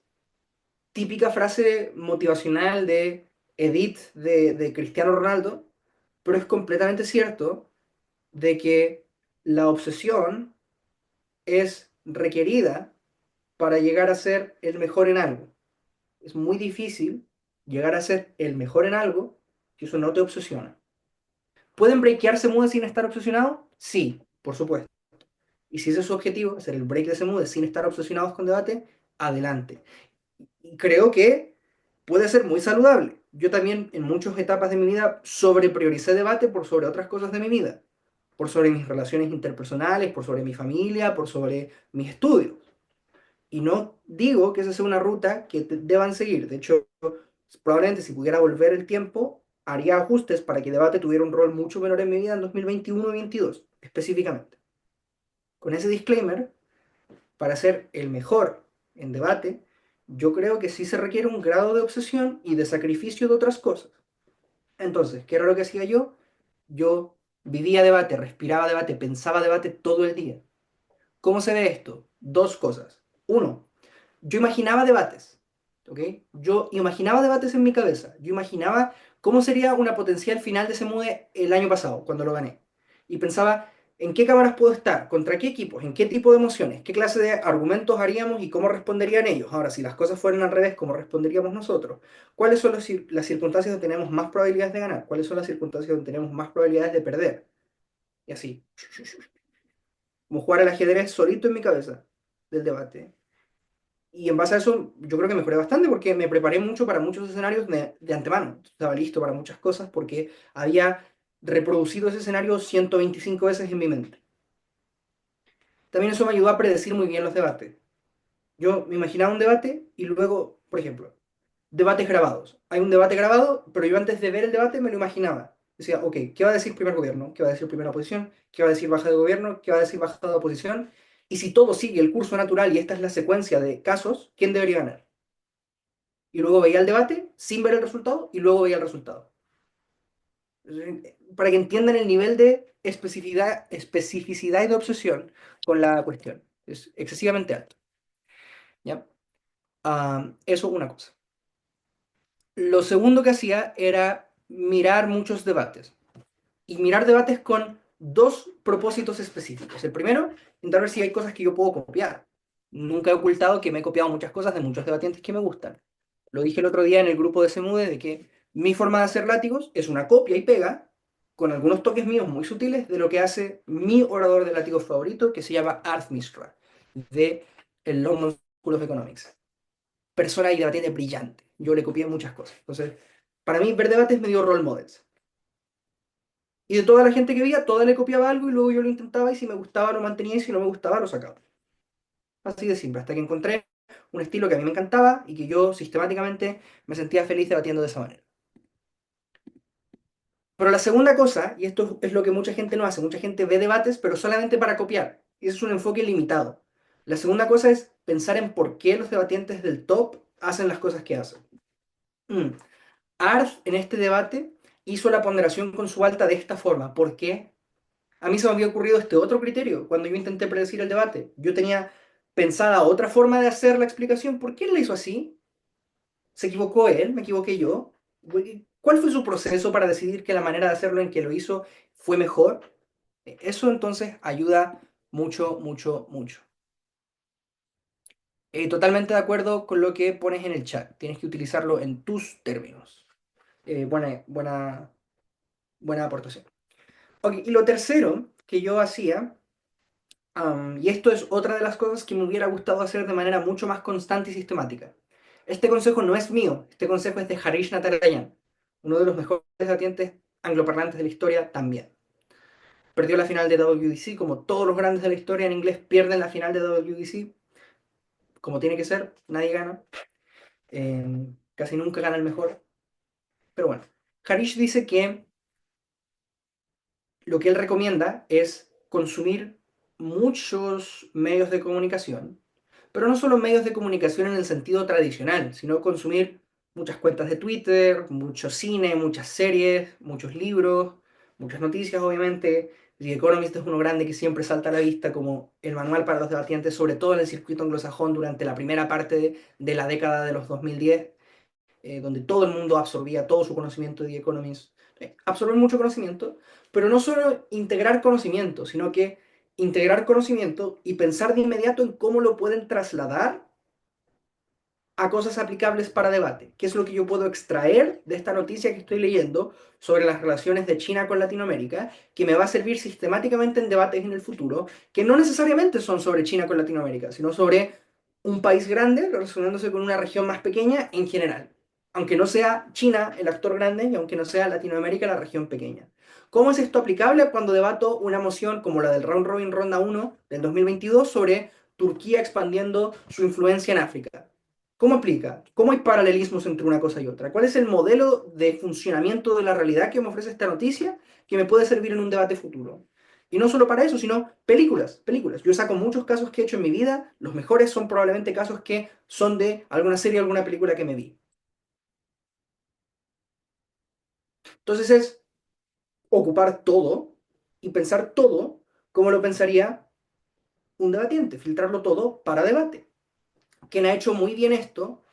S2: típica frase motivacional de Edith de Cristiano Ronaldo, pero es completamente cierto de que la obsesión es requerida para llegar a ser el mejor en algo. Es muy difícil llegar a ser el mejor en algo si eso no te obsesiona. ¿Pueden breakearse mude sin estar obsesionado? Sí, por supuesto. Y si ese es su objetivo, hacer el break de ese mude sin estar obsesionados con debate, adelante. Y creo que puede ser muy saludable. Yo también en muchas etapas de mi vida sobreprioricé debate por sobre otras cosas de mi vida. Por sobre mis relaciones interpersonales, por sobre mi familia, por sobre mis estudios. Y no digo que esa sea una ruta que deban seguir. De hecho, probablemente si pudiera volver el tiempo, haría ajustes para que debate tuviera un rol mucho menor en mi vida en 2021 y 2022, específicamente. Con ese disclaimer, para ser el mejor en debate, yo creo que sí se requiere un grado de obsesión y de sacrificio de otras cosas. Entonces, ¿qué era lo que hacía yo? Yo vivía debate, respiraba debate, pensaba debate todo el día. ¿Cómo se ve esto? Dos cosas. Uno, yo imaginaba debates, ¿ok? Yo imaginaba debates en mi cabeza. Yo imaginaba cómo sería una potencial final de ese MUDE el año pasado, cuando lo gané. Y pensaba, ¿en qué cámaras puedo estar? ¿Contra qué equipos? ¿En qué tipo de emociones? ¿Qué clase de argumentos haríamos y cómo responderían ellos? Ahora, si las cosas fueran al revés, ¿cómo responderíamos nosotros? ¿Cuáles son las circunstancias donde tenemos más probabilidades de ganar? ¿Cuáles son las circunstancias donde tenemos más probabilidades de perder? Y así. Como jugar al ajedrez solito en mi cabeza del debate. Y en base a eso, yo creo que mejoré bastante porque me preparé mucho para muchos escenarios de antemano. Estaba listo para muchas cosas porque había reproducido ese escenario 125 veces en mi mente. También eso me ayudó a predecir muy bien los debates. Yo me imaginaba un debate y luego, por ejemplo, debates grabados. Hay un debate grabado, pero yo antes de ver el debate me lo imaginaba. Decía, ok, ¿qué va a decir primer gobierno? ¿Qué va a decir primera oposición? ¿Qué va a decir baja de gobierno? ¿Qué va a decir baja de oposición? Y si todo sigue el curso natural y esta es la secuencia de casos, ¿quién debería ganar? Y luego veía el debate sin ver el resultado y luego veía el resultado. Para que entiendan el nivel de especificidad y de obsesión con la cuestión. Es excesivamente alto. ¿Ya? Eso una cosa. Lo segundo que hacía era mirar muchos debates. Y mirar debates con dos propósitos específicos. El primero, intentar ver si hay cosas que yo puedo copiar. Nunca he ocultado que me he copiado muchas cosas de muchos debatientes que me gustan. Lo dije el otro día en el grupo de Semude de que mi forma de hacer látigos es una copia y pega con algunos toques míos muy sutiles de lo que hace mi orador de látigos favorito, que se llama Arth Mishra, de el London School of Economics. Persona y debatiente brillante. Yo le copié muchas cosas. Entonces, para mí, ver debates me dio role models. Y de toda la gente que veía, toda le copiaba algo y luego yo lo intentaba y si me gustaba lo mantenía y si no me gustaba lo sacaba. Así de simple, hasta que encontré un estilo que a mí me encantaba y que yo sistemáticamente me sentía feliz debatiendo de esa manera. Pero la segunda cosa, y esto es lo que mucha gente no hace, mucha gente ve debates pero solamente para copiar. Y eso es un enfoque limitado. La segunda cosa es pensar en por qué los debatientes del top hacen las cosas que hacen. Mm. Arth en este debate hizo la ponderación con su alta de esta forma. ¿Por qué? A mí se me había ocurrido este otro criterio cuando yo intenté predecir el debate. Yo tenía pensada otra forma de hacer la explicación. ¿Por qué él la hizo así? ¿Se equivocó él? ¿Me equivoqué yo? ¿Cuál fue su proceso para decidir que la manera de hacerlo en que lo hizo fue mejor? Eso entonces ayuda mucho, mucho, mucho. Totalmente de acuerdo con lo que pones en el chat. Tienes que utilizarlo en tus términos. Buena, buena aportación. Ok, y lo tercero que yo hacía. Y esto es otra de las cosas que me hubiera gustado hacer de manera mucho más constante y sistemática. Este consejo no es mío, este consejo es de Harish Natarajan, uno de los mejores debatientes angloparlantes de la historia también. Perdió la final de WDC, como todos los grandes de la historia en inglés pierden la final de WDC, como tiene que ser, nadie gana, casi nunca gana el mejor. Pero bueno, Harish dice que lo que él recomienda es consumir muchos medios de comunicación, pero no solo medios de comunicación en el sentido tradicional, sino consumir muchas cuentas de Twitter, mucho cine, muchas series, muchos libros, muchas noticias, obviamente. The Economist es uno grande que siempre salta a la vista como el manual para los debatientes, sobre todo en el circuito anglosajón durante la primera parte de la década de los 2010, donde todo el mundo absorbía todo su conocimiento de The Economist. Absorber mucho conocimiento, pero no solo integrar conocimiento, sino que integrar conocimiento y pensar de inmediato en cómo lo pueden trasladar a cosas aplicables para debate. ¿Qué es lo que yo puedo extraer de esta noticia que estoy leyendo sobre las relaciones de China con Latinoamérica, que me va a servir sistemáticamente en debates en el futuro, que no necesariamente son sobre China con Latinoamérica, sino sobre un país grande relacionándose con una región más pequeña en general? Aunque no sea China el actor grande y aunque no sea Latinoamérica la región pequeña. ¿Cómo es esto aplicable cuando debato una moción como la del Round Robin Ronda 1 del 2022 sobre Turquía expandiendo su influencia en África? ¿Cómo aplica? ¿Cómo hay paralelismos entre una cosa y otra? ¿Cuál es el modelo de funcionamiento de la realidad que me ofrece esta noticia que me puede servir en un debate futuro? Y no solo para eso, sino películas, películas. Yo saco muchos casos que he hecho en mi vida, los mejores son probablemente casos que son de alguna serie o alguna película que me vi. Entonces es ocupar todo y pensar todo como lo pensaría un debatiente, filtrarlo todo para debate. Quien ha hecho muy bien esto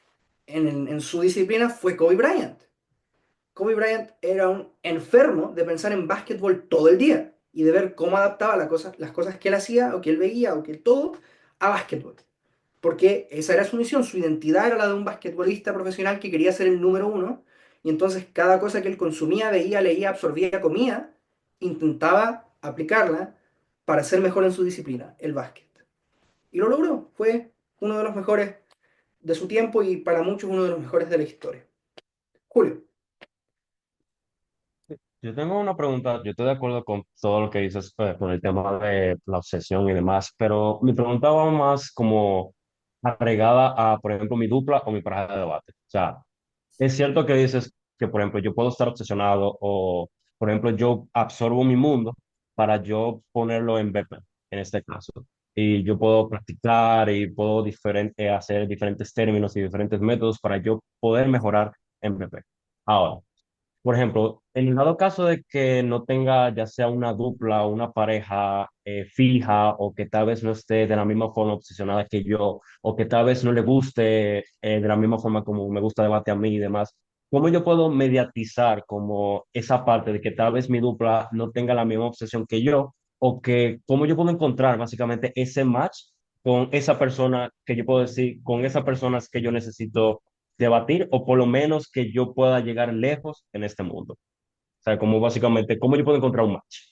S2: en su disciplina fue Kobe Bryant. Kobe Bryant era un enfermo de pensar en básquetbol todo el día y de ver cómo adaptaba las cosas que él hacía o que él veía o que todo a básquetbol. Porque esa era su misión, su identidad era la de un basquetbolista profesional que quería ser el número uno y entonces cada cosa que él consumía, veía, leía, absorbía, comía, intentaba aplicarla para ser mejor en su disciplina, el básquet. Y lo logró, fue uno de los mejores de su tiempo y para muchos uno de los mejores de la historia. Julio.
S6: Yo tengo una pregunta, yo estoy de acuerdo con todo lo que dices con el tema de la obsesión y demás, pero mi pregunta va más como agregada a, por ejemplo, mi dupla o mi pareja de debate. O sea, es cierto que dices que, por ejemplo, yo puedo estar obsesionado o, por ejemplo, yo absorbo mi mundo para yo ponerlo en BP, en este caso. Y yo puedo practicar y puedo hacer diferentes términos y diferentes métodos para yo poder mejorar en BP. Ahora, por ejemplo, en el dado caso de que no tenga ya sea una dupla o una pareja fija o que tal vez no esté de la misma forma obsesionada que yo o que tal vez no le guste de la misma forma como me gusta debate a mí y demás, ¿cómo yo puedo mediatizar como esa parte de que tal vez mi dupla no tenga la misma obsesión que yo o que cómo yo puedo encontrar básicamente ese match con esa persona que yo puedo decir, con esas personas que yo necesito debatir o por lo menos que yo pueda llegar lejos en este mundo? O sea, como básicamente, ¿cómo yo puedo encontrar un match?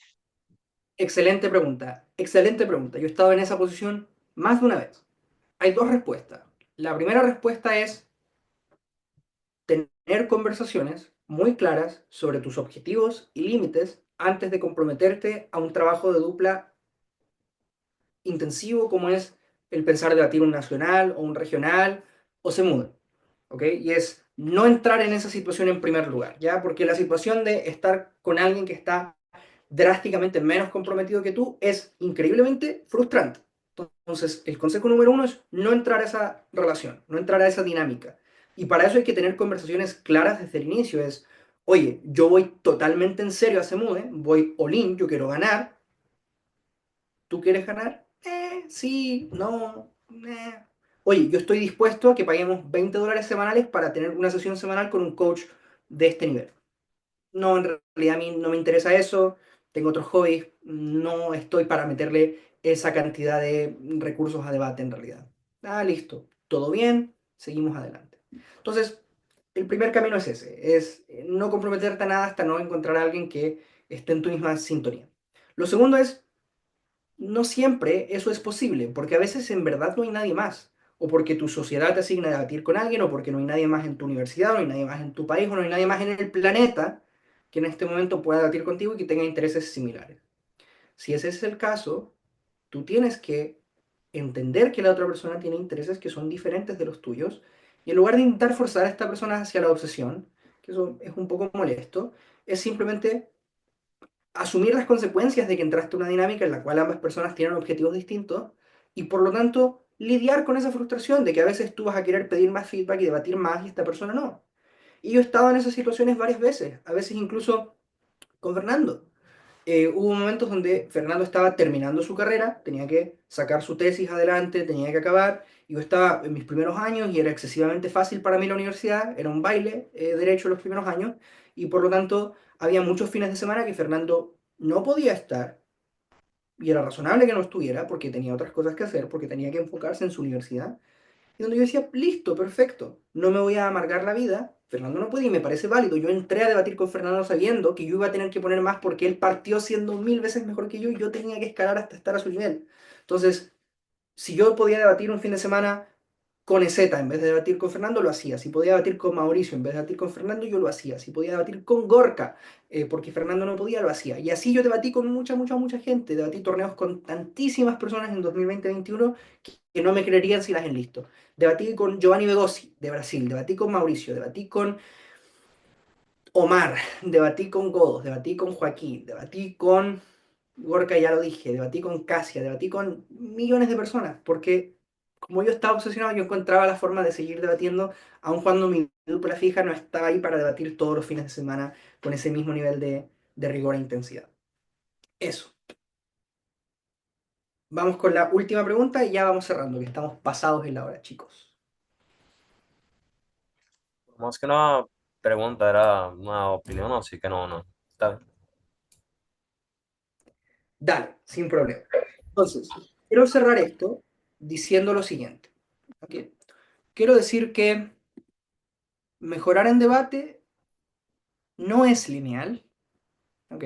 S2: Excelente pregunta, excelente pregunta. Yo he estado en esa posición más de una vez. Hay dos respuestas. La primera respuesta es tener conversaciones muy claras sobre tus objetivos y límites antes de comprometerte a un trabajo de dupla intensivo como es el pensar debatir un nacional o un regional o se muda. ¿Ok? Y es no entrar en esa situación en primer lugar, ¿ya? Porque la situación de estar con alguien que está drásticamente menos comprometido que tú es increíblemente frustrante. Entonces, el consejo número uno es no entrar a esa relación, no entrar a esa dinámica. Y para eso hay que tener conversaciones claras desde el inicio. Es, oye, yo voy totalmente en serio a Semude, voy all in, yo quiero ganar. ¿Tú quieres ganar? Sí, no. Oye, yo estoy dispuesto a que paguemos $20 semanales para tener una sesión semanal con un coach de este nivel. No, en realidad a mí no me interesa eso, tengo otros hobbies, no estoy para meterle esa cantidad de recursos a debate en realidad. Ah, listo, todo bien, seguimos adelante. Entonces, el primer camino es ese, es no comprometerte a nada hasta no encontrar a alguien que esté en tu misma sintonía. Lo segundo es, no siempre eso es posible, porque a veces en verdad no hay nadie más. O porque tu sociedad te asigna a debatir con alguien, o porque no hay nadie más en tu universidad, no hay nadie más en tu país, o no hay nadie más en el planeta que en este momento pueda debatir contigo y que tenga intereses similares. Si ese es el caso, tú tienes que entender que la otra persona tiene intereses que son diferentes de los tuyos, y en lugar de intentar forzar a esta persona hacia la obsesión, que eso es un poco molesto, es simplemente asumir las consecuencias de que entraste en una dinámica en la cual ambas personas tienen objetivos distintos y por lo tanto lidiar con esa frustración de que a veces tú vas a querer pedir más feedback y debatir más y esta persona no. Y yo he estado en esas situaciones varias veces, a veces incluso con Fernando. Hubo momentos donde Fernando estaba terminando su carrera, tenía que sacar su tesis adelante, tenía que acabar. Yo estaba en mis primeros años y era excesivamente fácil para mí la universidad, era un baile, derecho los primeros años, y por lo tanto había muchos fines de semana que Fernando no podía estar, y era razonable que no estuviera porque tenía otras cosas que hacer, porque tenía que enfocarse en su universidad. Y donde yo decía, listo, perfecto, no me voy a amargar la vida. Fernando no puede y me parece válido. Yo entré a debatir con Fernando sabiendo que yo iba a tener que poner más porque él partió siendo 1000 veces mejor que yo y yo tenía que escalar hasta estar a su nivel. Entonces, si yo podía debatir un fin de semana con Ezeta en vez de debatir con Fernando, lo hacía. Si podía debatir con Mauricio en vez de debatir con Fernando, yo lo hacía. Si podía debatir con Gorka, porque Fernando no podía, lo hacía. Y así yo debatí con mucha, mucha, mucha gente. Debatí torneos con tantísimas personas en 2020-2021 que no me creerían si las enlisto. Debatí con Giovanni Begosi de Brasil, debatí con Mauricio, debatí con Omar, debatí con Godos, debatí con Joaquín, debatí con Gorka, ya lo dije, debatí con Casia, debatí con millones de personas, porque como yo estaba obsesionado, yo encontraba la forma de seguir debatiendo, aun cuando mi dupla fija no estaba ahí para debatir todos los fines de semana con ese mismo nivel de rigor e intensidad. Eso. Vamos con la última pregunta y ya vamos cerrando, que estamos pasados en la hora, chicos.
S4: Más que una pregunta, era una opinión, así que no, no. Está bien.
S2: Dale, sin problema. Entonces, quiero cerrar esto diciendo lo siguiente. ¿Ok? Quiero decir que mejorar en debate no es lineal, ¿ok?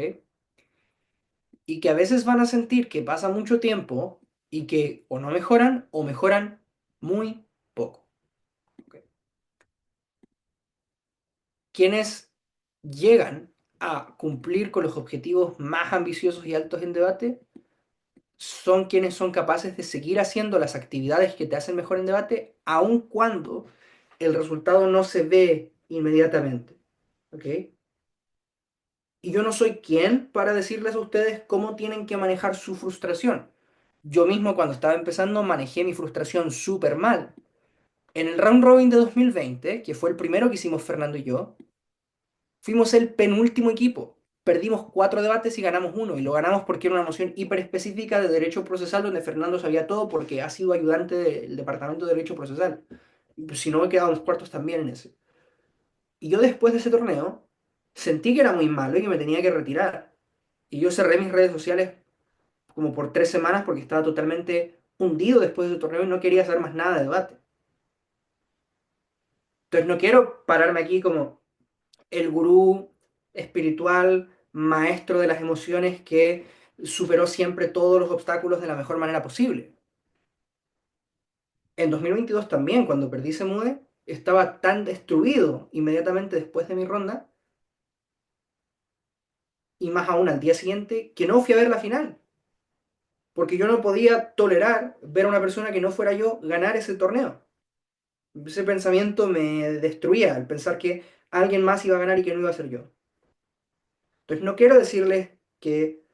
S2: Y que a veces van a sentir que pasa mucho tiempo y que o no mejoran o mejoran muy poco. ¿Ok? Quienes llegan a cumplir con los objetivos más ambiciosos y altos en debate son quienes son capaces de seguir haciendo las actividades que te hacen mejor en debate, aun cuando el resultado no se ve inmediatamente. ¿Ok? Y yo no soy quien para decirles a ustedes cómo tienen que manejar su frustración. Yo mismo cuando estaba empezando manejé mi frustración súper mal. En el round robin de 2020, que fue el primero que hicimos Fernando y yo, Fuimos el penúltimo equipo. Perdimos 4 debates y ganamos uno. Y lo ganamos porque era una moción hiper específica de derecho procesal donde Fernando sabía todo porque ha sido ayudante del Departamento de Derecho Procesal. Y, pues, si no, me quedado los cuartos también en ese. Y yo después de ese torneo sentí que era muy malo y que me tenía que retirar. Y yo cerré mis redes sociales como por 3 semanas porque estaba totalmente hundido después de ese torneo y no quería hacer más nada de debate. Entonces no quiero pararme aquí como el gurú espiritual, maestro de las emociones que superó siempre todos los obstáculos de la mejor manera posible. En 2022 también, cuando perdí Semude, estaba tan destruido inmediatamente después de mi ronda, y más aún al día siguiente, que no fui a ver la final. Porque yo no podía tolerar ver a una persona que no fuera yo ganar ese torneo. Ese pensamiento me destruía, el pensar que alguien más iba a ganar y que no iba a ser yo. Entonces no quiero decirles que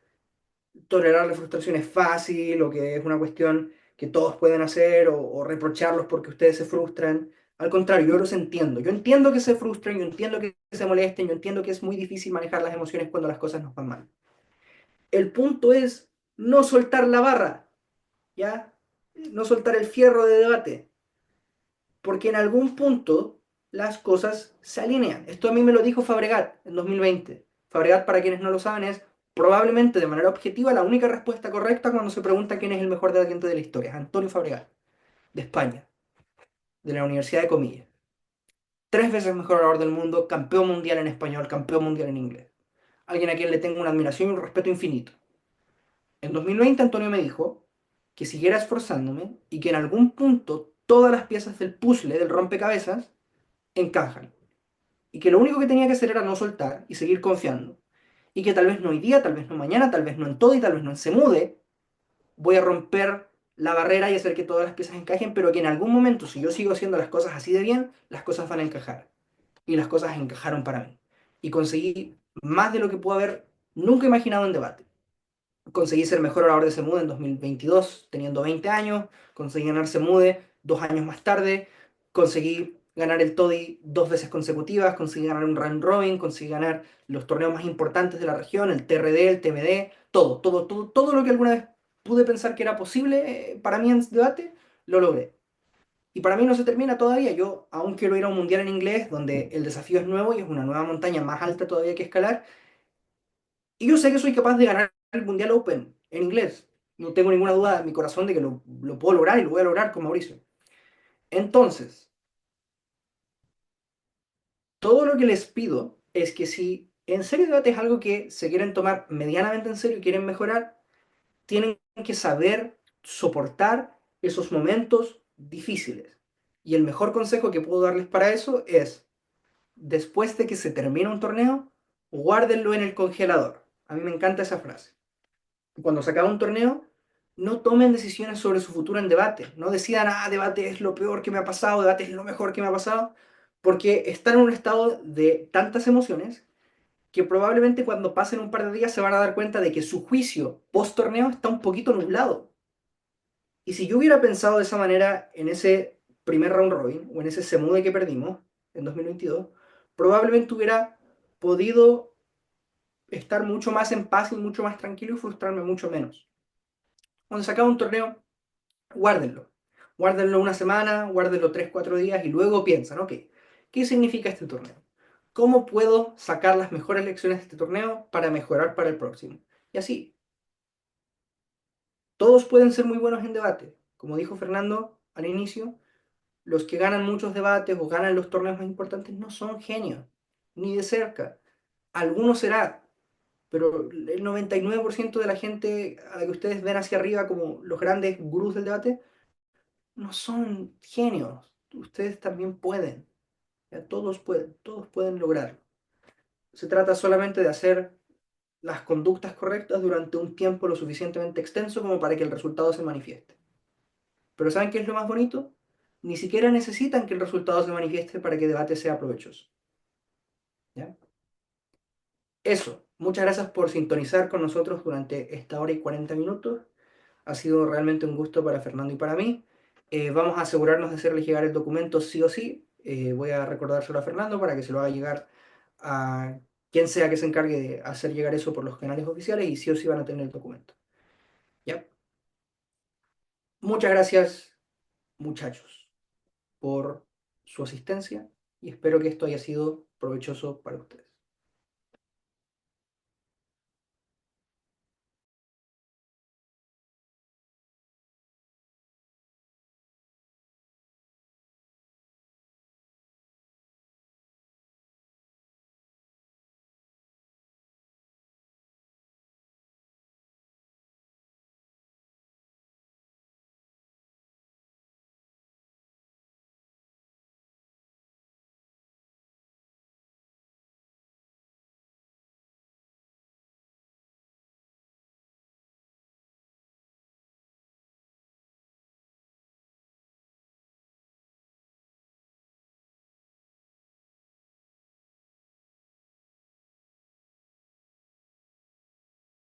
S2: tolerar la frustración es fácil o que es una cuestión que todos pueden hacer o reprocharlos porque ustedes se frustran. Al contrario, yo los entiendo. Yo entiendo que se frustren, yo entiendo que se molesten, yo entiendo que es muy difícil manejar las emociones cuando las cosas nos van mal. El punto es no soltar la barra, ¿ya? No soltar el fierro de debate, porque en algún punto las cosas se alinean. Esto a mí me lo dijo Fabregat en 2020. Fabregat, para quienes no lo saben, es probablemente de manera objetiva la única respuesta correcta cuando se pregunta quién es el mejor debatiente de la historia. Es Antonio Fabregat, de España, de la Universidad de Comillas. 3 veces mejor orador del mundo, campeón mundial en español, campeón mundial en inglés. Alguien a quien le tengo una admiración y un respeto infinito. En 2020 Antonio me dijo que siguiera esforzándome y que en algún punto todas las piezas del puzzle, del rompecabezas, encajan. Y que lo único que tenía que hacer era no soltar y seguir confiando. Y que tal vez no hoy día, tal vez no mañana, tal vez no en todo y tal vez no en Semude, voy a romper la barrera y hacer que todas las piezas encajen, pero que en algún momento, si yo sigo haciendo las cosas así de bien, las cosas van a encajar. Y las cosas encajaron para mí. Y conseguí más de lo que pude haber nunca imaginado en debate. Conseguí ser mejor orador de Semude en 2022, teniendo 20 años. Conseguí ganar Semude 2 años más tarde. Conseguí ganar el TODI 2 veces consecutivas. Conseguí ganar un round robin. Conseguí ganar los torneos más importantes de la región, el TRD, el TMD. Todo, todo, todo, todo lo que alguna vez pude pensar que era posible para mí en debate, lo logré. Y para mí no se termina todavía. Yo aún quiero ir a un mundial en inglés donde el desafío es nuevo y es una nueva montaña más alta todavía que escalar. Y yo sé que soy capaz de ganar el Mundial Open en inglés. No tengo ninguna duda en mi corazón de que lo puedo lograr y lo voy a lograr con Mauricio. Entonces, todo lo que les pido es que si en serio debate es algo que se quieren tomar medianamente en serio y quieren mejorar, tienen que saber soportar esos momentos difíciles. Y el mejor consejo que puedo darles para eso es, después de que se termine un torneo, guárdenlo en el congelador. A mí me encanta esa frase. Cuando se acaba un torneo, no tomen decisiones sobre su futuro en debate. No decidan, debate es lo peor que me ha pasado, debate es lo mejor que me ha pasado, porque están en un estado de tantas emociones que probablemente cuando pasen un par de días se van a dar cuenta de que su juicio post torneo está un poquito nublado. Y si yo hubiera pensado de esa manera en ese primer round robin o en ese semude que perdimos en 2022, probablemente hubiera podido estar mucho más en paz y mucho más tranquilo y frustrarme mucho menos. Cuando se acaba un torneo, guárdenlo. Guárdenlo una semana, guárdenlo 3, 4 días y luego piensan, ok, ¿qué significa este torneo? ¿Cómo puedo sacar las mejores lecciones de este torneo para mejorar para el próximo? Y así, todos pueden ser muy buenos en debate. Como dijo Fernando al inicio, los que ganan muchos debates o ganan los torneos más importantes no son genios, ni de cerca. Algunos será, pero el 99% de la gente a la que ustedes ven hacia arriba como los grandes gurús del debate no son genios. Ustedes también pueden. ¿Ya? Todos pueden lograrlo. Se trata solamente de hacer las conductas correctas durante un tiempo lo suficientemente extenso como para que el resultado se manifieste. Pero ¿saben qué es lo más bonito? Ni siquiera necesitan que el resultado se manifieste para que el debate sea provechoso. ¿Ya? Eso. Muchas gracias por sintonizar con nosotros durante esta hora y 40 minutos. Ha sido realmente un gusto para Fernando y para mí. Vamos a asegurarnos de hacerles llegar el documento sí o sí. Voy a recordárselo a Fernando para que se lo haga llegar a quien sea que se encargue de hacer llegar eso por los canales oficiales y sí o sí van a tener el documento. ¿Ya? Muchas gracias, muchachos, por su asistencia y espero que esto haya sido provechoso para ustedes.